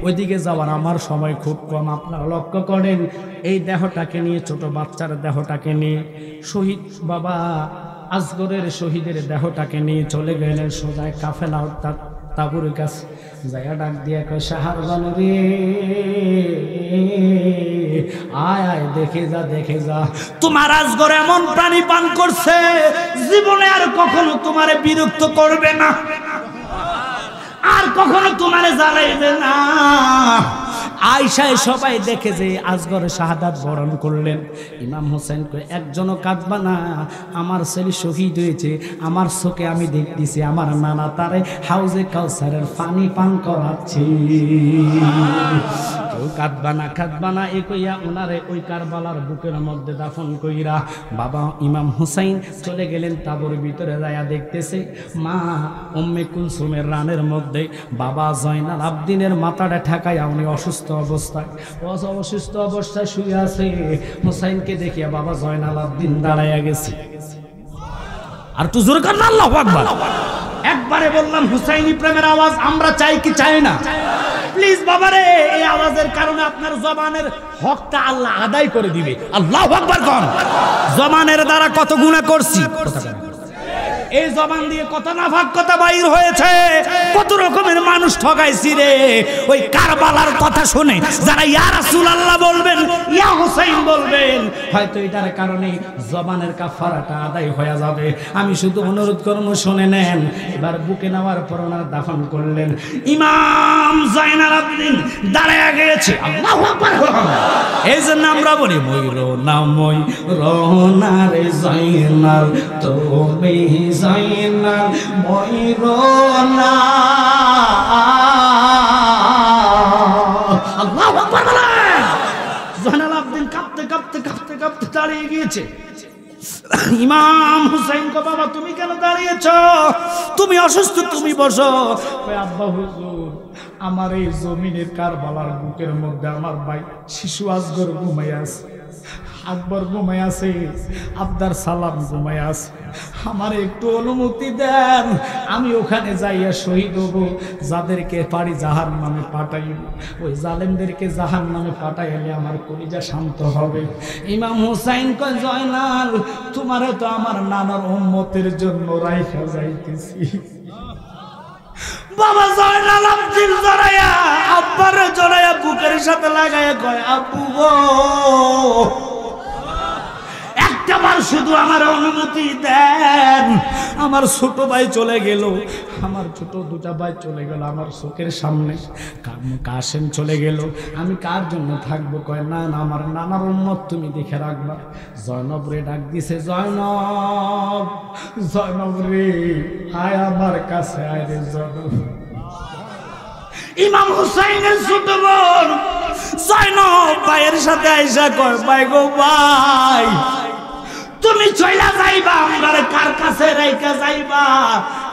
ওইদিকে যাওয়ার আমার সময় খুব কম। আপনারা লক্ষ্য করেন, এই দেহটাকে নিয়ে, ছোট বাচ্চার দেহটাকে নিয়ে শহীদ বাবা আসগরের শহীদের দেহটাকে নিয়ে চলে গেলেন সোজায় কাফেলা, অর্থাৎ তাবুরের কাছে যাইয়া ডাক দিয়া কয় শাহরবান রে আয় আয় দেখে যা দেখে যা, তোমার আজগর এমন প্রাণী পান করছে জীবনে আর কখনো তোমারে বিরক্ত করবে না, আর কখনো তোমারে জ্বালাইবে না। আয়সায় সবাই দেখে যে আজগরে শাহাদাত বরণ করলেন। ইমাম হোসেন কয় একজনও কাঁদবা না, আমার ছেলে শহীদ হয়েছে, আমার চোখে আমি দেখতেছি আমার নানা তারে হাউজে কাউসারের পানি পান করাচ্ছে। কেউ কাঁদবা না এ কইয়া ওনারে ওই কারবালার বুকের মধ্যে দাফন কইরা বাবা ইমাম হুসাইন চলে গেলেন তাবুর ভিতরে যায়া দেখতেছে মা উম্মে কুলসুমের রানের মধ্যে বাবা জয়নাল আবদিনের মাথাটা ঠেকাইয়া উনি অসুস্থ অবস্থায় শুয়ে আছে। হুসাইনকে দেখিয়া বাবা জয়নাল আবদিন দাঁড়াইয়া গেছে। আর তুই জোরে কর না আল্লাহু আকবার। একবারে বললাম হুসাইনি প্রেমের আওয়াজ আমরা চাই কি চাই না? প্লিজ বাবারে, এই আওয়াজের কারণে আপনার জবানের হকটা আল্লাহ আদায় করে দিবে। আল্লাহু আকবার কোন। জবানের দ্বারা কত গুনাহ করছি, এই জবান দিয়ে কত নাফাক কথা বাইর হয়েছে, কত রকমের মানুষ ঠকাইছি রে। ওই কারবালার কথা শুনে যারা ইয়া রাসূলুল্লাহ বলবেন, ইয়া হুসাইন বলবেন, হয়তো এটার কারণে জবানের কাফারাটা আদায় হয়ে যাবে। আমি শুধু অনুরোধ করব শুনে নেন। এবার বুকে নেওয়ার পর ওনার দাফন করলেন। ইমাম জয়নাল আবদিন দাঁড়ায় গেছে। আল্লাহু আকবার। এই জন্য আমরা বলি ময়ূর না রে জয়নাল তুমি জয়নাল ময়ূরনা। আল্লাহু আকবার বলেন। জয়নাল আবদিন কাঁপতে দাঁড়িয়ে গিয়েছে। ইমাম হুসাইন কো বাবা তুমি কেন দাঁড়িয়েছো? তুমি অসুস্থ, তুমি বসো। আব্বা হুজুর, আমার এই জমিনের কারবালার বুকের মধ্যে আমার ভাই শিশু আসগর ঘুমাই আছে, আকবর ঘুমাই আছে, আব্দার সালাম ঘুমাই আছে। আমার একটু অনুমতি দেন, আমি ওখানে যাইয়া শহীদ হব। যাদেরকে পারি জাহান নামে পাঠাইব, ওই জালেমদেরকে জাহান নামে পাঠাইলে আমার কলিজা শান্ত হবে। ইমাম হুসাইন কয় জয়নাল তোমারে তো আমার নানার উম্মতের জন্য রাইখা যাইতেছি। বাবা জয়নাল আবদিন জড়াইয়া আব্বারে জড়াইয়া বুকের সাথে লাগাইয়া কয় আব্বু গো একটাবার শুধু আমার অনুমতি দেন। আমার ছোট ভাই চলে গেল, আমার ছোট দুটা ভাই চলে গেল আমার চোখের সামনে। কাসেম চলে গেল, আমি কার জন্য থাকবো? কয় না না, আমার নানার উম্মত তুমি দেখে রাখবা। জয়নব রে ডাক দিছে, জয়নব রে আয় আমার কাছে, আয় রে জয়নব। ইমাম হুসাইনের ছোট বোন জয়নব ভাইয়ের সাথে আইসা কয় ভাই গো ভাই তুমি চইলা যাইবা, আমরা কার কাছে রাইখা যাইবা?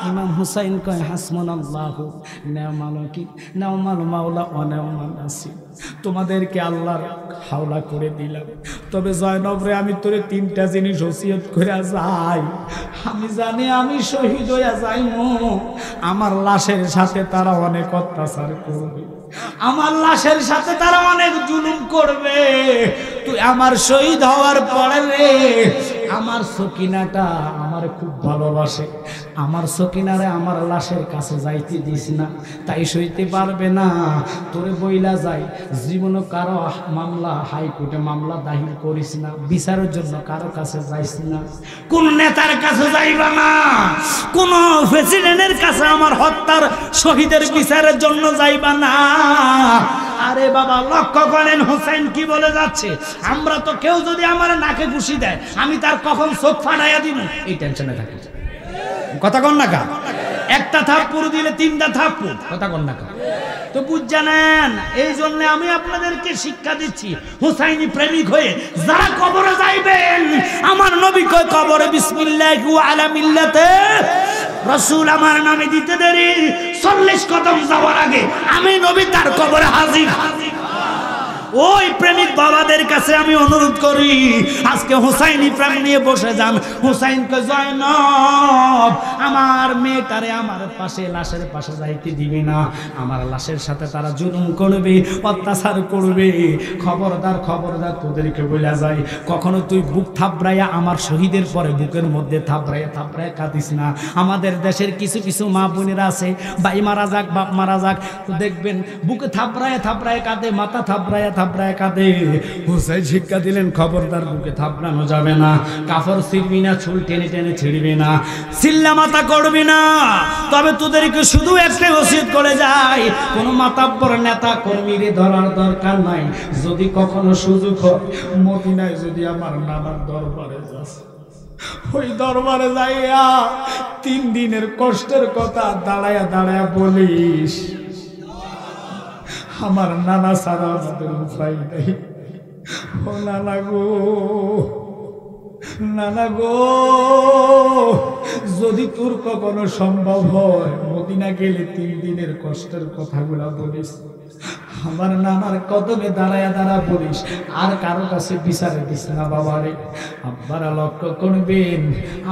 ইমাম হুসাইন কয় হাসবুনাল্লাহু নি'মাল ওয়াকিল নি'মাল মাওলা ওয়া নি'মাল নাসির। তোমাদেরকে আল্লাহর হাওলা করে দিলাম। তবে জয়নব রে আমি তোরে তিনটা জিনিস ওসিয়ত করে যাই। আমি জানি আমি শহীদ হইয়া যাইমু, আমার লাশের সাথে তারা অনেক অত্যাচার করবে, আমার লাশের সাথে তারা অনেক জুলুম করবে। তুই আমার শহীদ হওয়ার পরে রে আমার সকিনাটা আমার খুব ভালোবাসে, আমার সকিনারে আমার লাশের কাছে যাইতে দিস না, তাই সইতে পারবে না। তোরে বইলা যাই জীবনে কারো মামলা হাইকোর্টে মামলা দাখিল করিস না, বিচারের জন্য কারো কাছে যাইস না, কোন নেতার কাছে যাইবা না, কোন প্রেসিডেন্টের কাছে আমার হত্যার শহীদের বিচারের জন্য যাইবা না। আরে বাবা লক্ষ্য করেন হোসেন কি বলে যাচ্ছে, আমরা তো কেউ যদি আমার নাকে ঘুষি দেয় আমি তার কখন চোখ ফাটাইয়া দিব এই টেনশনে থাকি। কথা কন না কা? একটা থাপ্পড় দিলে তিনটা থাপ্পড়, কথা কন না কা? তো বুঝ জানেন, এই জন্য আমি আপনাদেরকে শিক্ষা দিচ্ছি হুসাইনি প্রেমিক হয়ে যারা কবরে যাইবেন, আমার নবী কয় কবরে বিসমিল্লাহি ওয়া আলা মিল্লাতে রাসূল আমার নামে দিতে দেরি, 40 কদম যাওয়ার আগে আমি নবী তার কবরে হাজির। ওই প্রেমিক বাবাদের কাছে আমি অনুরোধ করি, আজকে হুসাইনি প্রেম নিয়ে বসে যান। হুসাইনকে জয়নব আমার মেয়েটারে আমার পাশে লাশের পাশে যাইতে দিবে না, আমার লাশের সাথে তারা জুলুম করবে, অত্যাচার করবে। খবরদার খবরদার, তোদেরকে বলা যায় কখনো তুই বুক থাবড়াইয়া আমার শহীদের পরে বুকের মধ্যে থাবড়াইয়া থাবড়াইয়া কাঁদিস না। আমাদের দেশের কিছু কিছু মা বোনেরা আছে, ভাই মারা যাক বাপ মারা যাক, তো দেখবেন বুকে থাবড়াইয়া থাবড়াইয়া কাঁদে, মাথা থাবড়াইয়া থাবড়াইয়া কাঁদে। হুসাইন শিক্ষা দিলেন খবরদার বুকে থাবড়ানো যাবে না, কাপড় ছিঁড়বি না, চুল টেনে টেনে ছিঁড়বি না, চিল্লা মাথা করবি না। তবে তোদেরকে শুধু একটাই ওসিয়ত করে যায়, কোনো মাতাব্বর নেতা কর্মীর ধরার দরকার নাই। যদি কখনো সুযোগ হয় মদিনায় যদি আমার নানার দরবারে যাস, ওই দরবারে যাইয়া 3 দিনের কষ্টের কথা দাঁড়ায়া দাঁড়ায়া বলিস, আমার নানা ছাড়া আমাদের উপায় নেই। ও নানা গো, নানা গো, যদি তোর কখনো সম্ভব হয় মদিনা গেলে 3 দিনের কষ্টের কথাগুলা বলিস, আমার নানার কদমে দাঁড়ায়া দাঁড়া বলিস, আর কারো কাছে বিচারে দিস না বাবারে। আপনারা লক্ষ্য করবেন,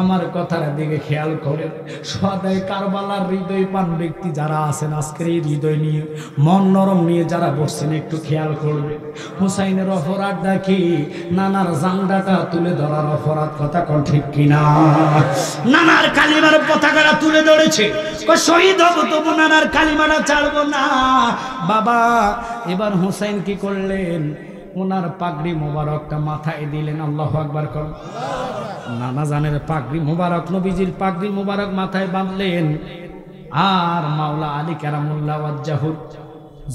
আমার কথার দিকে খেয়াল করেন। সদাই কারবালার হৃদয় পান ব্যক্তি যারা আছেন, আজকের এই হৃদয় নিয়ে মন নরম নিয়ে যারা বসছেন, একটু খেয়াল করবেন। হুসাইনের অপরাধ দেখি নানার জান্ডাটা তুলে ধরার অপরাধ, কথা কোন ঠিক কিনা? নানার কালিমার পতাকাটা তুলে ধরেছে, শহীদ হব তবু নানার কালিমাটা ছাড়বো না। বাবা এবার হুসাইন কি করলেন, ওনার পাগড়ি মোবারকটা মাথায় দিলেন। আল্লাহু আকবার কর। নানা জানের পাগড়ি মোবারক, নবীজির পাগড়ি মোবারক মাথায় বাঁধলেন। আর মাওলা আলী কারামুল্লাহ ওয়াজ্জাহু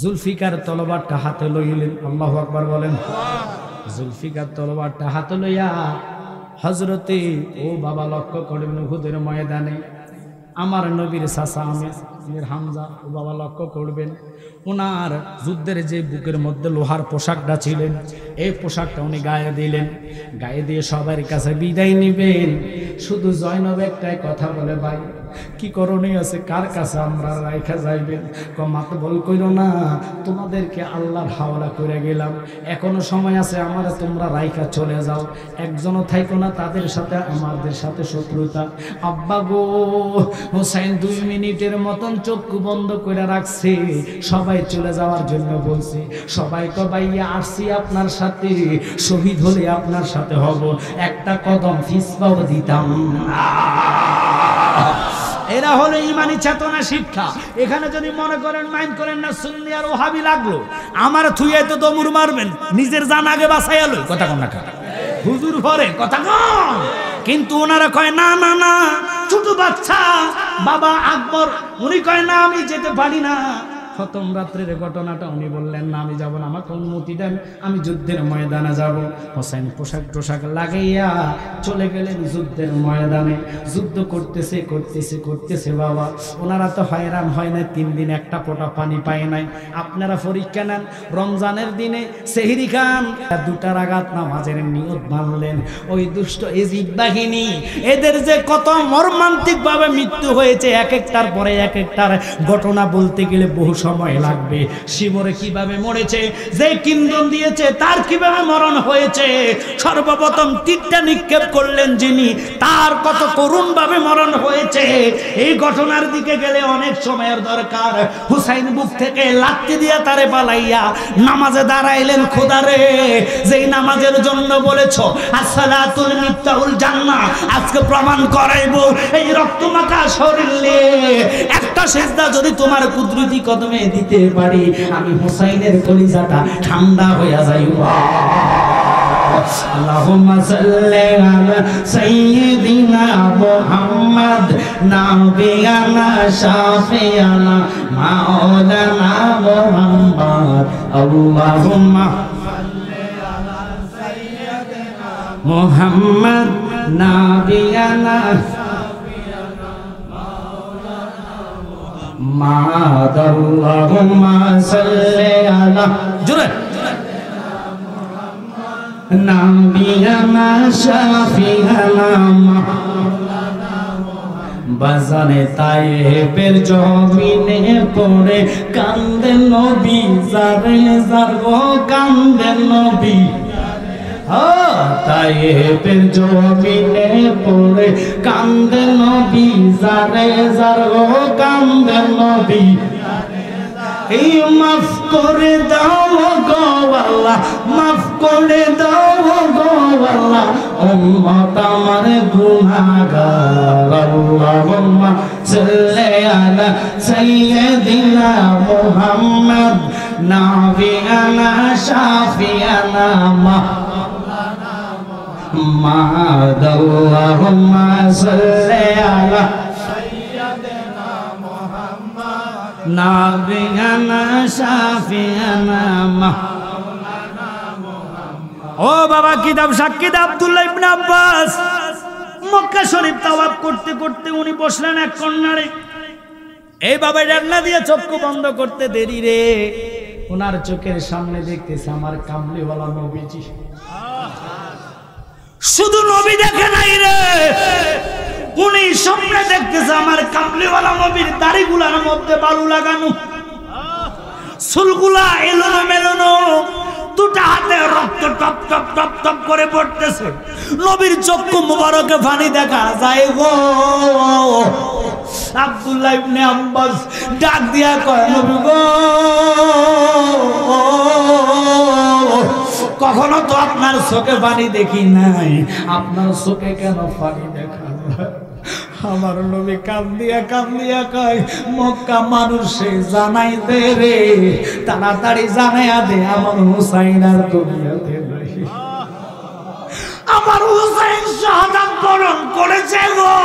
জুলফিকার তলোয়ারটা হাতে লইলেন। আল্লাহু আকবার বলেন। জুলফিকার তলোয়ারটা হাতে লইয়া হযরতে ও বাবা লক্ষ্য করলেন উহুদের ময়দানে আমার নবীর চাচা আমির হামজা, ও বাবা লক্ষ্য করবেন ওনার যুদ্ধের যে বুকের মধ্যে লোহার পোশাকটা ছিলেন, এই পোশাকটা উনি গায়ে দিলেন। গায়ে দিয়ে সবার কাছে বিদায় নিবেন। শুধু জয়নব একটাই কথা বলে, ভাই কি করণীয় আছে, কার কাছে আমরা রাইখা যাইবেন? মাত্র বল কইরো না, তোমাদেরকে আল্লাহর হাওলা করে গেলাম, এখনো সময় আছে, আমারা তোমরা রাইখা চলে যাও, একজনও থাইকো না তাদের সাথে আমাদের সাথে শত্রুতা। আব্বা গো, হুসাইন 2 মিনিটের মতন চক্ষু বন্ধ করে রাখছে, সবাই চলে যাওয়ার জন্য বলছে। সবাই তো ভাইয়া আসছি আপনার সাথে, শহীদ হলে আপনার সাথে হব, একটা কদম ফিসপাও দিতাম না। এরা হলো ইমানি চেতনা শিক্ষা। এখানে যদি মনে করেন মাইন্ড করেন না সুন্নি আর ওহাবি লাগলো, আমার থুইয়ে তো দমুর মারবেন, নিজের জান আগে বাঁচাইয়া লই, কথা কোন না হুজুর ভরে কথা কম। কিন্তু ওনারা কয় না না না, ছোট বাচ্চা বাবা আকবর, উনি কয় না আমি যেতে পারি না। প্রথম রাত্রের ঘটনাটা উনি বললেন না আমি যাব না, আমাকে অনুমতি দেন, আমি যুদ্ধের ময়দানে যাব। হোসেন পোশাক টোশাক লাগাইয়া চলে গেলেন যুদ্ধের ময়দানে। যুদ্ধ করতেছে করতেছে করতেছে বাবা, ওনারা তো হয়রান হয় না, 3 দিন একটা ফোঁটা পানি পায় নাই। আপনারা পরীক্ষা নেন, রমজানের দিনে সেহরি খান, 2টা রাকাত নামাজের নিয়ত বাঁধলেন। ওই দুষ্ট ইজিদ বাহিনী, এদের যে কত মর্মান্তিক ভাবে মৃত্যু হয়েছে, এক একটার পরে এক একটার ঘটনা বলতে গেলে বহু সময় লাগবে। শিবরে কিভাবে মরেছে, যে কিন্দন দিয়েছে তার কিভাবে মরণ হয়েছে, সর্বপ্রথম তীরটা নিক্ষেপ করলেন যিনি, তার কত করুণ ভাবে মরণ হয়েছে, এই ঘটনার দিকে গেলে অনেক সময়ের দরকার। হুসাইন বুক থেকে লাত্তি দিয়া তারে পালাইয়া নামাজে দাঁড়াইলেন। খোদারে, যেই নামাজের জন্য বলেছো আসসালাতুল মিফতাহুল জান্নাহ, আজকে প্রমাণ করাইবো এই রক্তমাখা শরীর নিয়ে একটা সিজদা যদি তোমার কুদরতি কদমে দিতে পারি, আমি হুসাইনের কলিজাটা ঠান্ডা হইয়া যাইব। আল্লাহুম্মা সাল্লি আলা সাইয়্যিদিনা মুহাম্মদ নাবিয়ানা শাফিয়ানা মাওলানা মুহাম্মদ। আল্লাহুম্মা সাল্লি আলা সাইয়্যিদিনা মুহাম্মদ নাবিয়ানা মাদাল্লাহুম্মা সাল্লি আলা জুরে নাবিয়ানা শাফিয়ানা বাজানে তায়েবের জমিনে পড়ে কান্দে নবী জারে জার গো কান্দে নবী তায়েবের জমিনে পড়ে কান্দে নবী জারে জার গো কান্দে নবী এই মাফ করে দাও গো আল্লাহ মাফ করে দাও গো আল্লাহ উম্মত আমার গুনাহগার আল্লাহুম্মা সাল্লি আলা সাইয়্যিদিনা মুহাম্মদ নাবিয়ানা শাফিয়ানা মাওলানা মুহাম্মদ আল্লাহুম্মা সাল্লি আলা নাবিয়ানা শাফিয়ানা মাওলানা মুহাম্মদ। ও বাবা কিতাব সাক্ষী আব্দুল্লাহ ইবনে আব্বাস মক্কা শরীফ তাওয়াফ করতে করতে উনি বসলেন এক কর্নারে। এই বাবা জানলা দিয়ে চক্ষু বন্ধ করতে দেরি রে, ওনার চোখের সামনে দেখতেছে আমার কামলিওয়ালা নবীজি। শুধু নবী দেখে নাই রে, উনি স্বপ্নে দেখতেছে আমার কামলিওয়ালা নবীর দাড়িগুলার মধ্যে বালু লাগানো, চুলগুলা এলোনো মেলোনো, দুটা হাতে রক্ত টপ টপ টপ টপ করে পড়তেছে। নবীর চক্ষু মুবারকে পানি দেখা যায় গো। আব্দুল্লাহ ইবনে আব্বাস ডাক দিয়া কয় নবী গো, কখনো তো আপনার চোখে পানি দেখি নাই, আপনার চোখে কেন পানি দেখা? আমার নবী কান্দিয়া কান্দিয়া কয় মক্কা মানুষে জানাই দে রে, তাড়াতাড়ি জানাইয়া দে আমার হুসাইন আর দুনিয়াতে নাই। আমার হুসাইন শাহাদাত বরণ করেছে গো।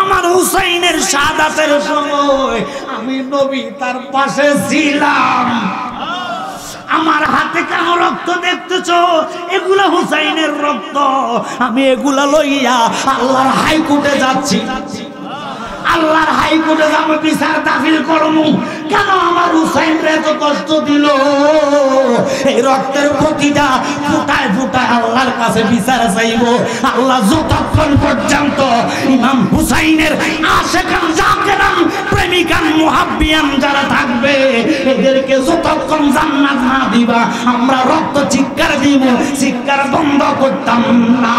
আমার হুসাইনের শাহাদাতের সময় আমি নবী তার পাশে ছিলাম। আমার হাতে কেন রক্ত দেখতেছো? এগুলা হুসাইনের রক্ত। আমি এগুলা লইয়া আল্লাহর হাইকোর্টে যাচ্ছি, আল্লাহর হাইকোর্টে যাব, বিচার দাখিল করবো। কেন আমার হুসাইনরে এত কষ্ট দিল? এই রক্তের প্রতিটা ফুটায় ফুটায় আল্লাহর কাছে বিচার চাইব। আল্লাহ যতক্ষণ পর্যন্ত ইমাম হুসাইনের আশিকান জাকিরান প্রেমিকান মুহাব্বিয়ান যারা থাকবে, এদেরকে যতক্ষণ জান্নাত না দিবা আমরা রক্ত চিৎকার দিব, চিৎকার বন্ধ করতাম না।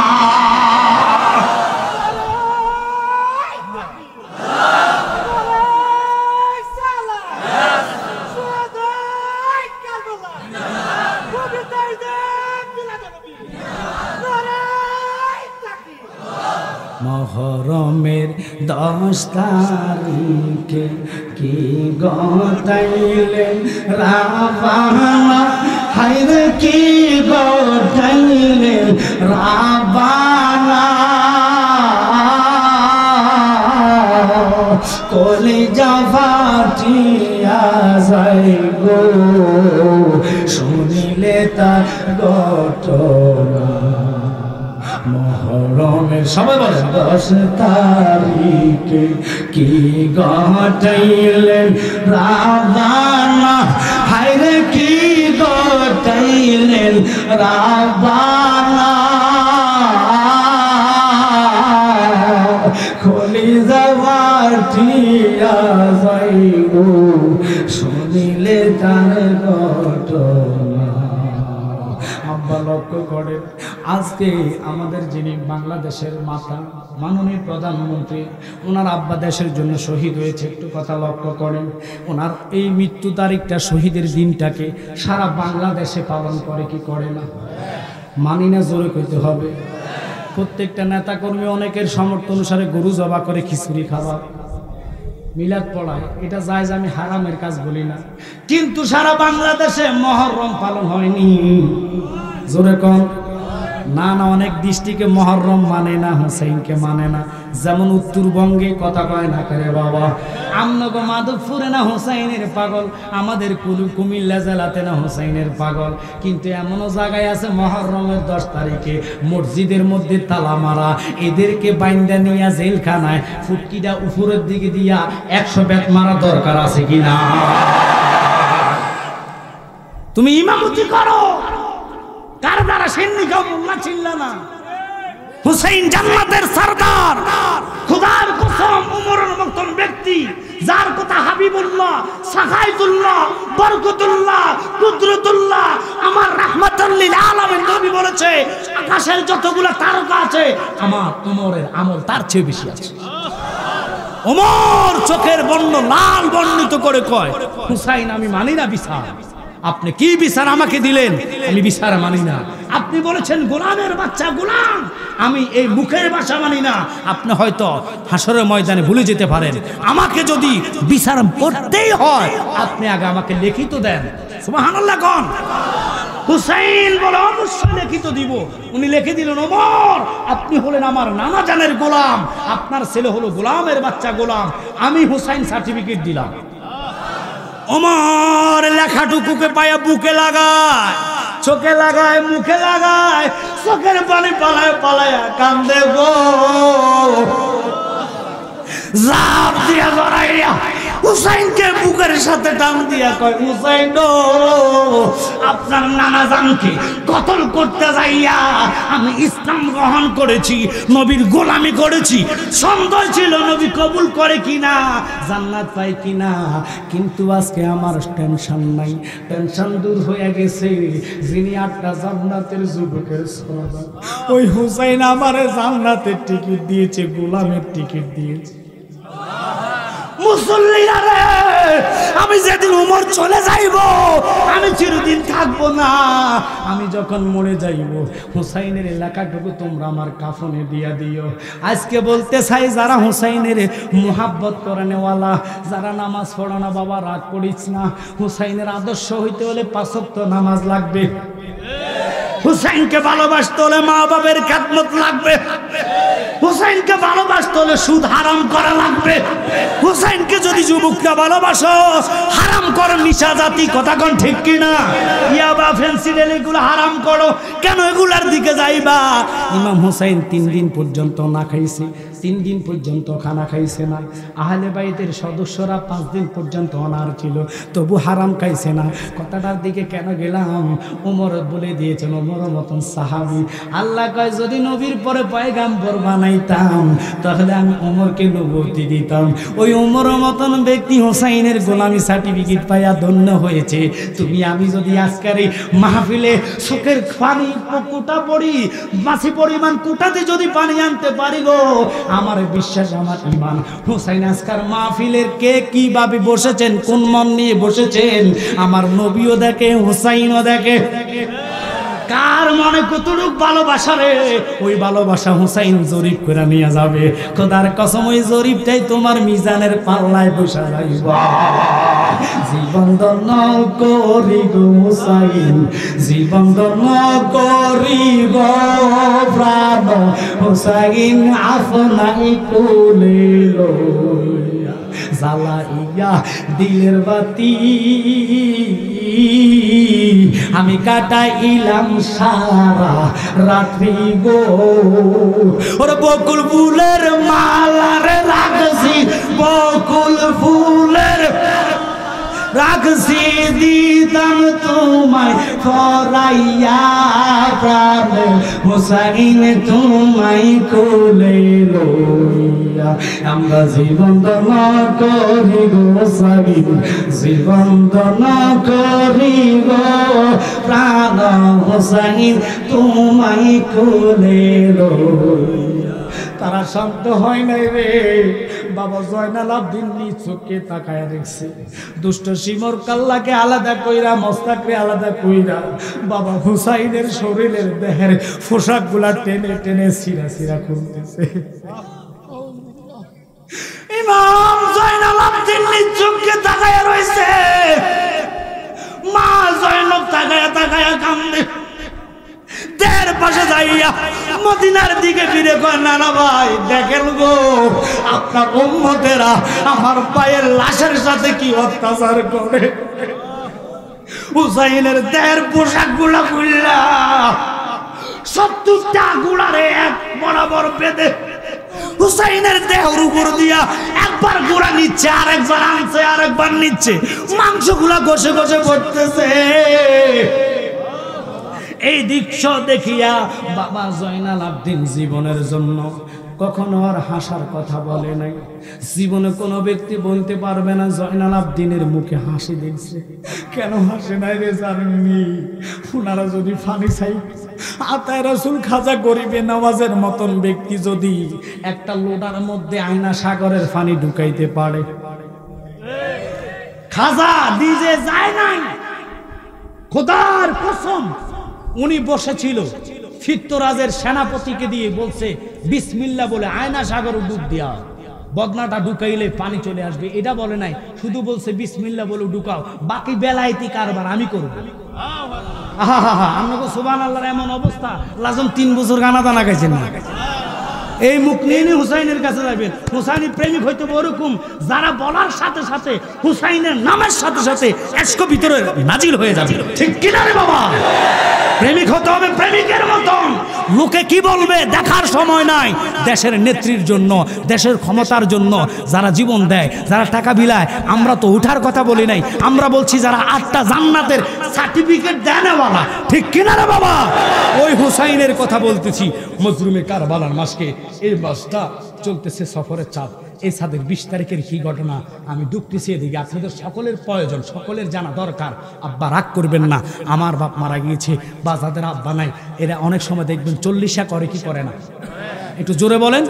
মহরমের 10 তারিখে কি গতাইলেন রাবানা, হায়রে কি গতাইলেন রাবানা, কলিজা ফাটিয়া যায় গো শুনিলে তার ঘটনা। মহরমের সবাই বলে 10 তারিখে কি ঘটাইলেন রাবানা, হায়রে কি ঘটাইলেন রাবানা, কলিজা ফাটিয়া যায় গো শুনিলে তার ঘটনা। আব্বা লক্ষ্য করেন, আজকে আমাদের যিনি বাংলাদেশের মাতা মাননীয় প্রধানমন্ত্রী, ওনার আব্বা দেশের জন্য শহীদ হয়েছে। একটু কথা লক্ষ্য করেন, ওনার এই মৃত্যু তারিখটা, শহীদের দিনটাকে সারা বাংলাদেশে পালন করে কি করে না? মানি না, জোরে কইতে হবে। প্রত্যেকটা নেতাকর্মী অনেকের সামর্থ্য অনুসারে গরু জবা করে খিচুড়ি খাওয়া, মিলাদ পড়ায়, এটা জায়েজ, আমি হারামের কাজ বলি না। কিন্তু সারা বাংলাদেশে মহরম পালন হয়নি। জোরে কম না না, অনেক ডিস্ট্রিক্টে মহরম মানে না, হুসাইনকে মানে না। যেমন উত্তরবঙ্গে কথা কয় না করে বাবা, আমনগো মাধবপুরে না হুসাইনের পাগল, আমাদের কুমিল্লা জেলাতে না হুসাইনের পাগল। কিন্তু এমনও জায়গায় আছে মহরমের 10 তারিখে মসজিদের মধ্যে তালা মারা, এদেরকে বাইন্দা নিয়ে জেলখানায় ফুটকিটা উপরের দিকে দিয়া 100 বেত মারা দরকার আছে কিনা? তুমি ইমামতি করো, কার দ্বারা সেন্নি খাও মোল্লা চিল্লা না, হুসাইন জান্নাতের সরদার। খোদার কসম, ওমরের মতন ব্যক্তি যার কথা হাবিবুল্লাহ, সাখায়তুল্লাহ, বরকতুল্লাহ, কুদরতুল্লাহ, আমার রাহমাতুল লিল আলামিন নবী বলেছে, আকাশের যতগুলো তারকা আছে আমার ওমরের আমল তার চেয়ে বেশি আছে। ওমর চোখের বর্ণ লাল বর্ণিত করে কয়, হুসাইন আমি মানি না বিচার। আপনি কি বিচার আমাকে দিলেন? আমি বিচার মানি না। আপনি বলেছেন গোলামের বাচ্চা গোলাম, আমি এই মুখের ভাষা মানি না। আপনি হয়তো হাসরের ময়দানে ভুলে যেতে পারেন। আমাকে যদি বিচার করতেই হয় আপনি আগে আমাকে লিখিত দেন। সুবহানাল্লাহ কোন? হুসাইন বলে অবশ্যই লিখিত দিব। উনি লিখে দিলেন, ওমর আপনি হলেন আমার নানা জানের গোলাম, আপনার ছেলে হলো গোলামের বাচ্চা গোলাম, আমি হুসাইন সার্টিফিকেট দিলাম। ওমর লেখাটুকুকে পায়া বুকে লাগায়, চোখে লাগায়, মুখে লাগায়, চোখের পানি পালায় পালায় কান্দে গো। জাপ দিয়া জড়াইয়া হুসাইনকে বুকের সাথে টান দিয়া কয়, হুসাইন গো, আপনার নানা জানকে কতল করতে যাইয়া আমি ইসলাম গ্রহণ করেছি, নবীর গোলামি করেছি। সন্দেহ ছিল নবী কবুল করে কিনা, জান্নাত পাই কিনা, কিন্তু আজকে আমার টেনশন নাই, টেনশন দূর হয়ে গেছে। যিনি 8টা জান্নাতের যুবকের সর্দার, ওই হুসাইন আমারে জান্নাতের টিকিট দিয়েছে, গোলামের টিকিট দিয়েছে। মুসল্লিরা রে, আমি যেদিন উমর চলে যাইব আমি চিরদিন থাকবো না। আমি যখন মরে যাইব হুসাইনের এলাকাটুকু তোমরা আমার কাফনে দিয়া দিও। আজকে বলতে চাই, যারা হুসাইনের মুহাব্বত করেনেওয়ালা, যারা নামাজ পড়ো না বাবা রাগ করিস না। হুসাইনের আদর্শ হইতে হলে 5 ওয়াক্ত নামাজ লাগবে। হুসাইনকে ভালোবাসতে হলে মা বাবার খেদমত লাগবে। হুসাইনকে ভালোবাসতে হলে সুদ হারাম করা লাগবে। হুসাইনকে যদি যুবকরা ভালোবাসো, হারাম করো নিশা জাতি, কথা কোন ঠিক কিনা? ইয়াবা ফেন্সিডেল এগুলো হারাম করো, কেন এগুলার দিকে যাইবা? ইমাম হুসাইন 3 দিন পর্যন্ত না খাইছে, 3 দিন পর্যন্ত খানা খাইছে না। আহলে বাইতের সদস্যরা 5 দিন পর্যন্ত অনার ছিল, তবু হারাম খাইছে না। কথাটার দিকে কেন গেলাম? ওমর বলে দিয়েছেন, ওমরের মতন সাহাবী, আল্লাহ কয় যদি নবীর পরে পয়গাম্বর বানাইতাম তাহলে আমি ওমরকে নবুয়তি দিতাম। ওই ওমরের মতন ব্যক্তি হুসাইনের গোলামি সার্টিফিকেট পাইয়া ধন্য হয়েছে। তুমি আমি যদি আজকের এই মাহফিলে চোখের পানি কুটা পড়ি, মাছি পরিমাণ কুটাতে যদি পানি আনতে পারি গো, আমার বিশ্বাস, আমার ঈমান, হুসাইন আজকের মাহফিলের কে কিভাবে বসেছেন, কোন মন নিয়ে বসেছেন, আমার নবীও দেখে, হুসাইনও দেখে। কার মনে কতটুক ভালোবাসা রে, ওই ভালোবাসা হুসাইন জরিপ করে নিয়ে যাবে। খোদার কসম, ওই জরিপটাই তোমার মিজানের পাল্লায় বসা যাইবা। জীবন দন করি গো হুসাইন, জীবন দন করি গো প্রাণ, হুসাইন আপনাই কোলে লইয়া জ্বালাইয়া দিলের বাতি আমি কাটাইলাম সারা রাত্রি গো। ওরে বকুল ফুলের মালারে রাখছি, বকুল ফুলের রাখছি, দিতাম তোমায় ফরাইয়া প্রাণ, হুসাইন তোমায় কোলে লইয়া আমরা জীবন দান করি গো হুসাইন, জীবন দান করি গো প্রাণ, হুসাইন তোমায় কোলে লইয়া। তারা শান্ত হয় নাই রে বাবা। জয়নাল আব্দিন নিজ চোখে তাকায় দেখছে, দুষ্ট শিমর কাল্লাকে আলাদা কইরা, মোস্তাকরে আলাদা কইরা বাবা হুসাইনের শরীরের দেহের পোশাক গুলা টেনে টেনে সিরা সিরা খুলতেছে। ইমাম জয়নাল আব্দিন নিজ চোখে তাকায় রয়েছে, মা জয়নব তাকায়া তাকায়া কান্দে। দেড় পাশে যাইয়া মদিনার দিকে ফিরে কয়, নানা ভাই দেখেন গো আপনার উম্মতেরা আমার পায়ের লাশের সাথে কি অত্যাচার করে। হুসাইনের দেহের পোশাক গুলা খুললা 70টা গুড়ারে এক বরাবর বেঁধে হুসাইনের দেহের উপর দিয়া একবার গুড়া নিচ্ছে, আরেকবার আনছে, আরেকবার নিচ্ছে, মাংসগুলা ঘষে ঘষে পড়তেছে। এই দৃশ্য দেখিয়া বাবা জয়নাল আবদিন জীবনের জন্য কখনো আর হাসার কথা বলে নাই। জীবনে কোনো ব্যক্তি বলতে পারবে না জয়নাল আবদিনের মুখে হাসি দেখছে। কেন হাসে নাই রে জানেননি? ওনারা যদি ফানি চাই আতায় রাসূল খাজা গরিবে নওয়াজের মতন ব্যক্তি যদি একটা লোটার মধ্যে আয়না সাগরের পানি ঢুকাইতে পারে, খাজা নিজে যায় নাই, খোদার কসম উনি বসেছিল ফিত্তরাজের সেনাপতিকে দিয়ে বলছে বিসমিল্লাহ বলে আয়না সাগর ডুব দিয়া বদনাটা ঢুকাইলে পানি চলে আসবে। এটা বলে নাই, শুধু বলছে বিসমিল্লাহ বলে ঢুকাও, বাকি বেলায়েতি কারবার আমি করব। আপনাকে সুবহানাল্লাহর এমন অবস্থা লাজম 3 বছর গানা দানা গাইছেন না। এই মুখ নিয়ে হুসাইনের কাছে যাবেন, হুসাইনি প্রেমিক হইতে ওরকম যারা বলার সাথে সাথে হুসাইনের নামের সাথে সাথে এশক ভিতরে নাজিল হয়ে যাবে। ঠিক কিনা রে বাবা? প্রেমিক হতে হবে প্রেমিকের মতন। লোকে কি বলবে দেখার সময় নাই। দেশের নেত্রীর জন্য, দেশের ক্ষমতার জন্য যারা জীবন দেয়, যারা টাকা বিলায়, আমরা তো উঠার কথা বলি নাই, আমরা বলছি যারা 8টা জান্নাতের সার্টিফিকেট দেনওয়ালা। ঠিক কিনা রে বাবা? ওই হুসাইনের কথা বলতেছি। মজলুমে কারবালার মাসকে এই মাসটা চলতেছে সফরের চাঁদ। এই চাঁদের 20 তারিখের কি ঘটনা আমি ঢুকতেছি এদিকে। আপনাদের সকলের প্রয়োজন, সকলের জানা দরকার। আব্বা রাগ করবেন না, আমার বাপ মারা গিয়েছে বা যাদের আব্বা নাই এরা অনেক সময় দেখবেন 40 করে কি করে না, একটু জোরে বলেন।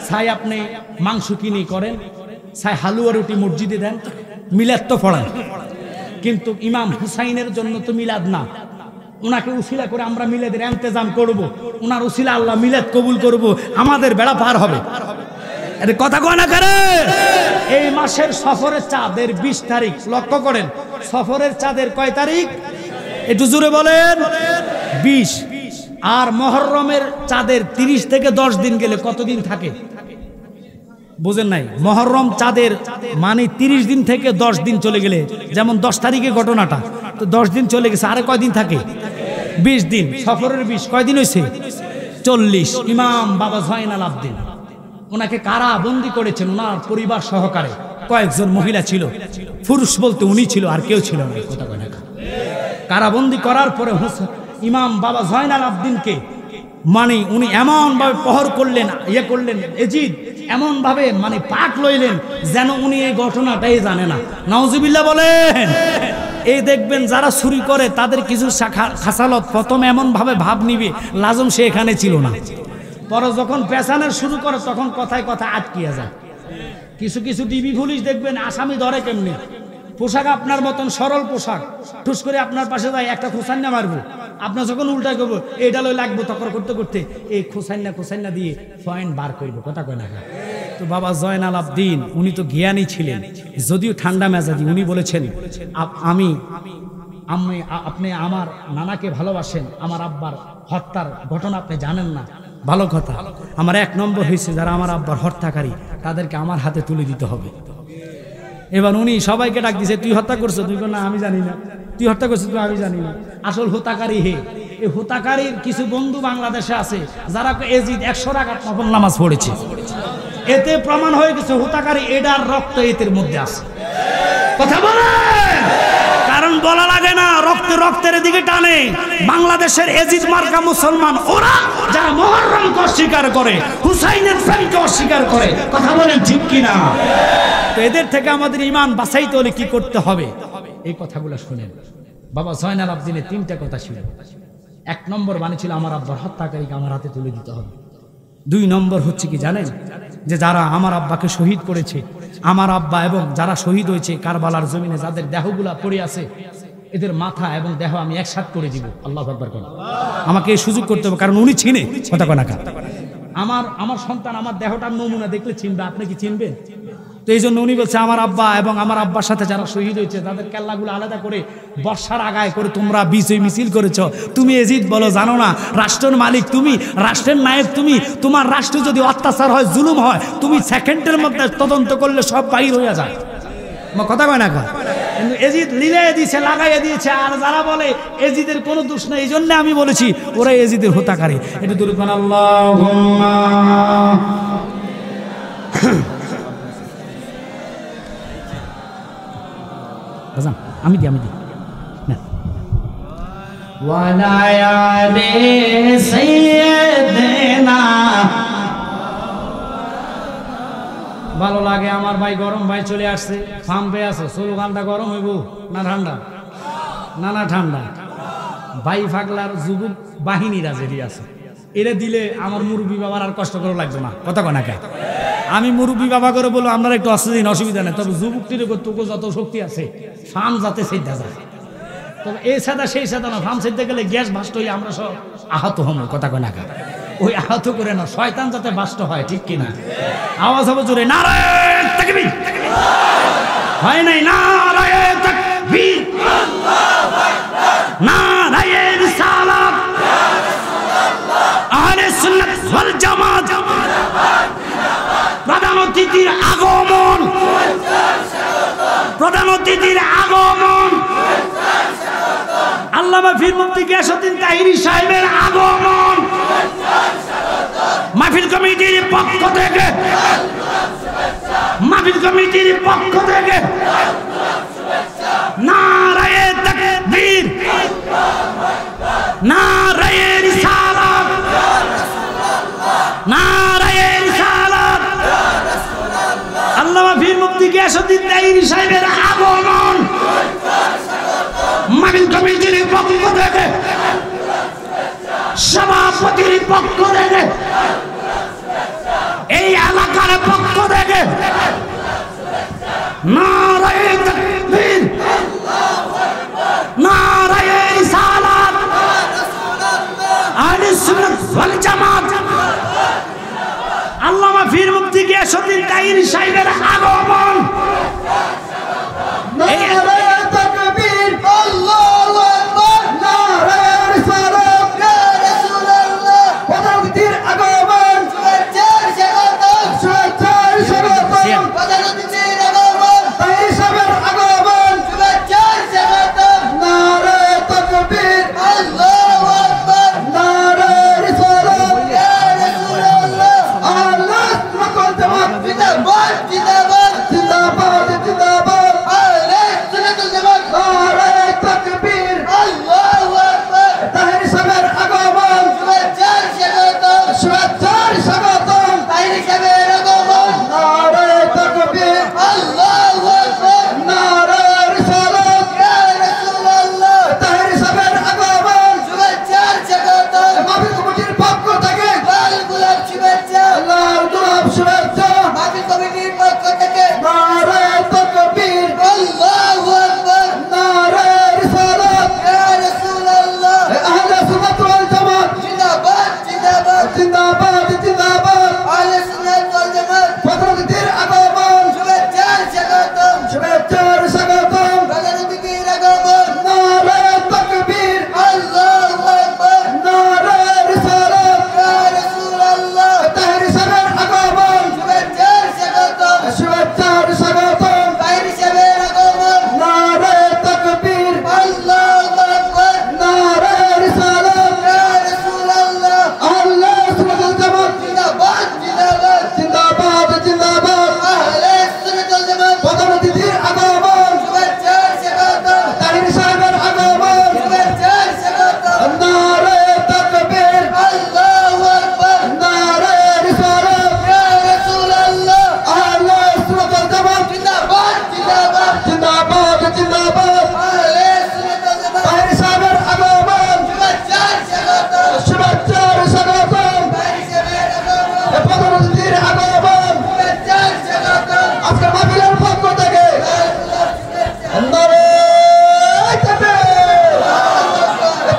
ছাই আপনি মাংস কিনে করেন, ছাই হালুয়া রুটি মসজিদে দেন, মিলাদ তো পড়ান, কিন্তু ইমাম হুসাইনের জন্য তো মিলাদ না। উনাকে উসিলা করে আমরা মিলাদের ইন্তজাম করব, উনার উসিলা আল্লাহ মিলাদ কবুল করব, আমাদের বেড়া পার হবে। কথা কয় না করে। এই মাসের সফরের চাঁদের 20 তারিখ লক্ষ্য করেন। সফরের চাঁদের কয় তারিখ একটু জোরে বলেন? 20। আর মুহররমের চাঁদের 30 থেকে 10 দিন গেলে কতদিন থাকে বুঝেন নাই? মুহররম চাঁদের মানে 30 দিন থেকে 10 দিন চলে গেলে, যেমন 10 তারিখে ঘটনাটা, তো 10 দিন চলে গেছে, আরে কয়দিন থাকে? 20 দিন। সফরের 20 কয়দিন হয়েছে? 40। ইমাম বাবা জয়নাল আবদিন ওনাকে কারা বন্দি করেছেন ওনার পরিবার সহকারে। কয়েকজন মহিলা ছিল, পুরুষ বলতে উনি ছিল, আর কেউ ছিল না। কথা কয় না। কারাবন্দি করার পরে ইমাম বাবা জয়নাল আবদিনকে মানে উনি এমন ভাবে প্রহর করলেন, করলেন এজিদ এমন ভাবে মানে পাক লইলেন যেন উনি এই ঘটনাটাই জানে না। নাউজুবিল্লাহ বলেন। এই দেখবেন যারা চুরি করে তাদের কিছু খাসালত প্রথম এমন ভাবে ভাব নিবে লাজম সে এখানে ছিল না, পরে যখন পেছানোর শুরু করে তখন কথায় কথা আটকিয়ে যায়। কিছু কিছু ডিবি পুলিশ দেখবেন আসামি ধরে কেমনি, পোশাক আপনার মতন সরল পোশাক, ঠুস করে আপনার পাশে যায় একটা খোসান্না মারবো, আপনার যখন উল্টায় করবো এইটা লই লাগবো, তখন করতে করতে এই খোসান্না দিয়ে পয়েন্ট বার করবো। কথা কয় না। তো বাবা জয়নাল আবদিন উনি তো জ্ঞানী ছিলেন, যদিও ঠান্ডা মেজাজি। উনি বলেছেন আপনি আমার নানাকে ভালোবাসেন, আমার আব্বার হত্যার ঘটনা আপনি জানেন না। ভালো কথা, আমার 1 নম্বর হয়েছে যারা আমার আব্বার হত্যাকারী তাদেরকে আমার হাতে তুলে দিতে হবে। এবার উনি সবাইকে ডাক দিছে, তুই হত্যা করছো? তুই না আমি জানি না। তুই হত্যা করছিস? তুই আমি জানি না। আসল হত্যাকারী হে। এই হত্যাকারীর কিছু বন্ধু বাংলাদেশে আছে যারা এজিদ 100 রাকাত নফল নামাজ পড়েছে। এতে প্রমাণ হয়ে গেছে হত্যাকারী এটার রক্ত এদের মধ্যে আছে। কথা বলেন। কারণ বলা লাগে না, রক্তের দিকে টানে। বাংলাদেশের এজিদ মার্কা মুসলমান ওরা যারা মুহররমকে অস্বীকার করে, হুসাইনের প্রেমকে অস্বীকার করে। কথা বলেন ঠিক কিনা? তো এদের থেকে আমাদের ঈমান বাঁচাইতে হলে কি করতে হবে এই কথাগুলো শুনেন। বাবা জয়নাল আবদিনের 3টা কথা ছিল। 1 নম্বর বাণী ছিল আমার আব্বার হত্যাকারীকে আমার হাতে তুলে দিতে হবে। 2 নম্বর হচ্ছে কি জানেন, যে যারা আমার আব্বাকে শহীদ করেছে, আমার আব্বা এবং যারা শহীদ হয়েছে কারবালার জমিনে যাদের দেহগুলা পড়ে আছে, এদের মাথা এবং দেহ আমি একসাথে করে দিব। আল্লাহু আকবার বলেন। আমাকে এই সুযোগ করতে হবে, কারণ উনি চিনে। কথা কয় না। আমার সন্তান আমার দেহটার নমুনা দেখলে চিনবে। আপনি কি চিনবেন? তো এই জন্য উনি বলছে আমার আব্বা এবং আমার আব্বার সাথে যারা শহীদ হয়েছে তাদের কেল্লাগুলো আলাদা করে বর্ষার আগায় করে তোমরা বিজয় মিছিল করেছ। তুমি এজিদ বলো জানো না রাষ্ট্রের মালিক তুমি, রাষ্ট্রের নায়ক তুমি। তোমার রাষ্ট্রে যদি অত্যাচার হয়, জুলুম হয়, তুমি সেকেন্ডের মধ্যে তদন্ত করলে সব বাহির হয়ে যায়। কথা কয় না। কিন্তু এজিদ লিলাই দিয়েছে, লাগাইয়া দিয়েছে। আর যারা বলে এজিদের কোনো দোষ নেই, এই জন্য আমি বলেছি ওরা এজিদের হত্যাকারী। এটা দূর করেন। আল্লাহুম্মা আমি দি না। ওয়ালায়ালে সাইয়্যিদিনা। ভালো লাগে আমার ভাই, গরম ভাই চলে আসছে, পাম্পে আছে, স্লোগানটা গরম হইব না ঠান্ডা? না না ঠান্ডা। ভাই ফাগলার যুবক বাহিনীরা যেটি আছে, এরা দিলে আমার মুরব্বী বাবার আর কষ্ট করে লাগতো না। কথা কয় না কে? আমি মুরব্বী বাবা করে বলবো আপনারা একটু অসুবিধা অসুবিধা নেই, তবে যুবকটির তোকে যত শক্তি আছে ফার্ম যাতে সেদ্ধা যায়, তবে এই সাদা সেই সাদা না, ফার্ম সেদ্ধে গেলে গ্যাস ভাস্ট হয়ে আমরা সব আহত হম। কথা কয় না কে? ওই আহত করে না, শয়তান যাতে বাস্ট হয়, ঠিক কিনা? আওয়াজ হবে জোরে, নারায়ে তাকবীর। হয় নাই, নারায়ে তাকবীর, নারায়ে রিসালাত, আহলে সুন্নাত ওয়াল জামাত। প্রধান অতিথির আগমন, প্রধান অতিথির আগমন, আল্লামা পীর মুফতি গিয়াসউদ্দিন তাহিরি সাহেবের আগমন। মাহফিল কমিটির পক্ষ থেকে, মাহফিল কমিটির পক্ষ থেকে নারায়ে তাকবীর, নারায়ে রিসালাত, নারায়ে রিসালাত। আল্লামা পীর মুফতি গিয়াসউদ্দিন তাহিরি সাহেবের আগমন। মাহফিল কমিটির পক্ষ থেকে, সভাপতির পক্ষ থেকে, এই এলাকার পক্ষ থেকে নারায়ে তাকবীর, নারায়ে রিসালাত, আহলে সুন্নাত ওয়াল জামাত। আল্লামা পীর মুফতি গিয়াসউদ্দিন তাহিরি সাহেবের আগমন। নারায়ে তাকবীর, আল্লাহু আকবার, নারায়ে রিসালাত, ইয়া রাসূলুল্লাহ। প্রধান অতিথির আগমন, শুভেচ্ছার স্বাগতম, শুভেচ্ছার স্বাগতম। প্রধান অতিথির আগমন, তাহিরি সাহেবের আগমন, শুভেচ্ছার স্বাগতম। নারায়ে তাকবীর, আল্লাহু আকবার, নারায়ে রিসালাত, ইয়া রাসূলুল্লাহ। আল্লাহ মাকল জামাত জিন্দাবাদ, জিন্দাবাদ, জিন্দাবাদ, জিন্দাবাদ। আহলে সুন্নাত ওয়াল জামাত, নারায়ে তাকবীর, আল্লাহু আকবার। তাহিরি সাহেবের আগমন, শুভেচ্ছার স্বাগতম, শুভেচ্ছার স্বাগতম। তাহিরি সাহেবের আগমন, নারায়ে তাকবীর, আল্লাহু আকবার, নারায়ে রিসালাত, ইয়া রাসূলুল্লাহ। তাহিরি সাহেবের আগমন, শুভেচ্ছার স্বাগতম। মাহফিল কমিটির পক্ষ থেকে লাল গোলাপ শুভেচ্ছা, লাল গোলাপ শুভেচ্ছা। মাহফিল কমিটির পক্ষ থেকে নারায়ে তাকবীর, আল্লাহু আকবার, নারায়ে রিসালাত, ইয়া রাসূলুল্লাহ। আহলে সুন্নাত ওয়াল জামাত জিন্দাবাদ, জিন্দাবাদ, জিন্দাবাদ, জিন্দাবাদ। আহলে সুন্নাত ওয়াল জামাত। প্রধান অতিথির আগমন, শুভেচ্ছার স্বাগতম, শুভেচ্ছার স্বাগতম। প্রধান অতিথির আগমন, নারায়ে তাকবীর, আল্লাহু আকবার, নারায়ে রিসালাত, ইয়া রাসূলুল্লাহ। তাহিরি সাহেবের আগমন, শুভেচ্ছার স্বাগতম, শুভেচ্ছার স্বাগতম। তাহিরি সাহেবের আগমন, নারায়ে তাকবীর, আল্লাহু আকবার, নারায়ে রিসালাত, ইয়া রাসূলুল্লাহ। আহলে সুন্নাত ওয়াল জামাত জিন্দাবাদ, জিন্দাবাদ, জিন্দাবাদ, জিন্দাবাদ। আহলে সুন্নাত ওয়াল জামাত। প্রধান অতিথির আগমন, শুভেচ্ছার স্বাগতম। তাহিরি সাহেবের আগমন, শুভেচ্ছার স্বাগতম। নারায়ে তাকবীর, আল্লাহু আকবার, নারায়ে রিসালাত, ইয়া রাসূলুল্লাহ। আহলে সুন্নাত ওয়াল জামাত জিন্দাবাদ, জিন্দাবাদ, জিন্দাবাদ, জিন্দাবাদ। আহলে সুন্নাত ওয়াল জামাত। তাহিরি সাহেবের আগমন, শুভেচ্ছার স্বাগতম, শুভেচ্ছার স্বাগতম। তাহিরি সাহেবের আগমন। প্রধান অতিথির আগমন, শুভেচ্ছার স্বাগতম। আজকের মাহফিলের পক্ষ থেকে নারায়ে তাকবীর,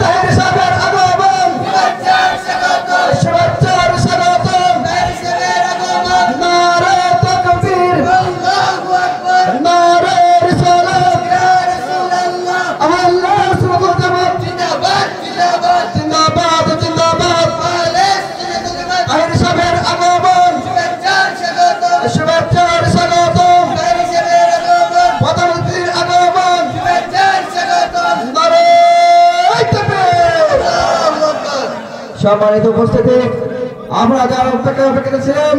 তাহিরি সাহেবের আগমন, শুভেচ্ছার স্বাগতম, শুভেচ্ছার স্বাগতম। তাহিরি সাহেবের আগমন, নারায়ে তাকবীর, আল্লাহু আকবার, নারায়ে রিসালাত, ইয়া রাসূলুল্লাহ। আহলে সুন্নাত ওয়াল জামাত জিন্দাবাদ, জিন্দাবাদ, জিন্দাবাদ, জিন্দাবাদ। আহলে সুন্নাত ওয়াল জামাত। তাহিরি সাহেবের আগমন, শুভেচ্ছার স্বাগতম, শুভেচ্ছার স্বাগতম। তাহিরি সাহেবের আগমন। প্রধান অতিথির আগমন, শুভেচ্ছার স্বাগতম। নারায়ে তাকবীর, আল্লাহু আকবার। সম্মানিত উপস্থিতি, আমরা যারা অপেক্ষা ছিলেন,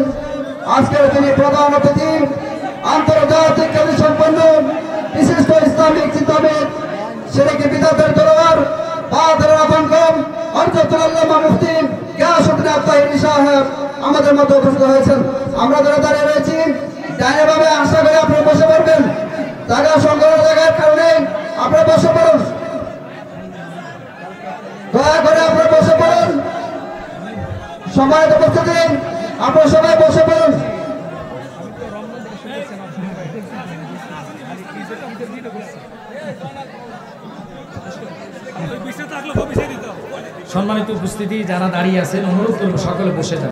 আজকের তিনি প্রধান অতিথি, আন্তর্জাতিক খ্যাতি সম্পন্ন বিশিষ্ট ইসলামিক চিন্তাবিদ, সেরেকি বিদাতের তলোয়ার, বাহাদুর হযরতুল আল্লামা মুফতি গিয়াসউদ্দিন আত-তাহিরি সাহেব আমাদের মধ্যে উপস্থিত হয়েছেন। আমরা যারা দাঁড়িয়ে রয়েছি ডাইনে বামে আশা করে আপনারা বসে পড়বেন। জায়গা সংকটের জায়গার কারণে আপনারা বসে পড়ুন, দয়া করে আপনারা বসে পড়ুন। সম্মানিত উপস্থিতি আপনারা সবাই বসে পড়ুন। সম্মানিত উপস্থিতি যারা দাঁড়িয়ে আছেন অনুরোধ করব সকলে বসে যান।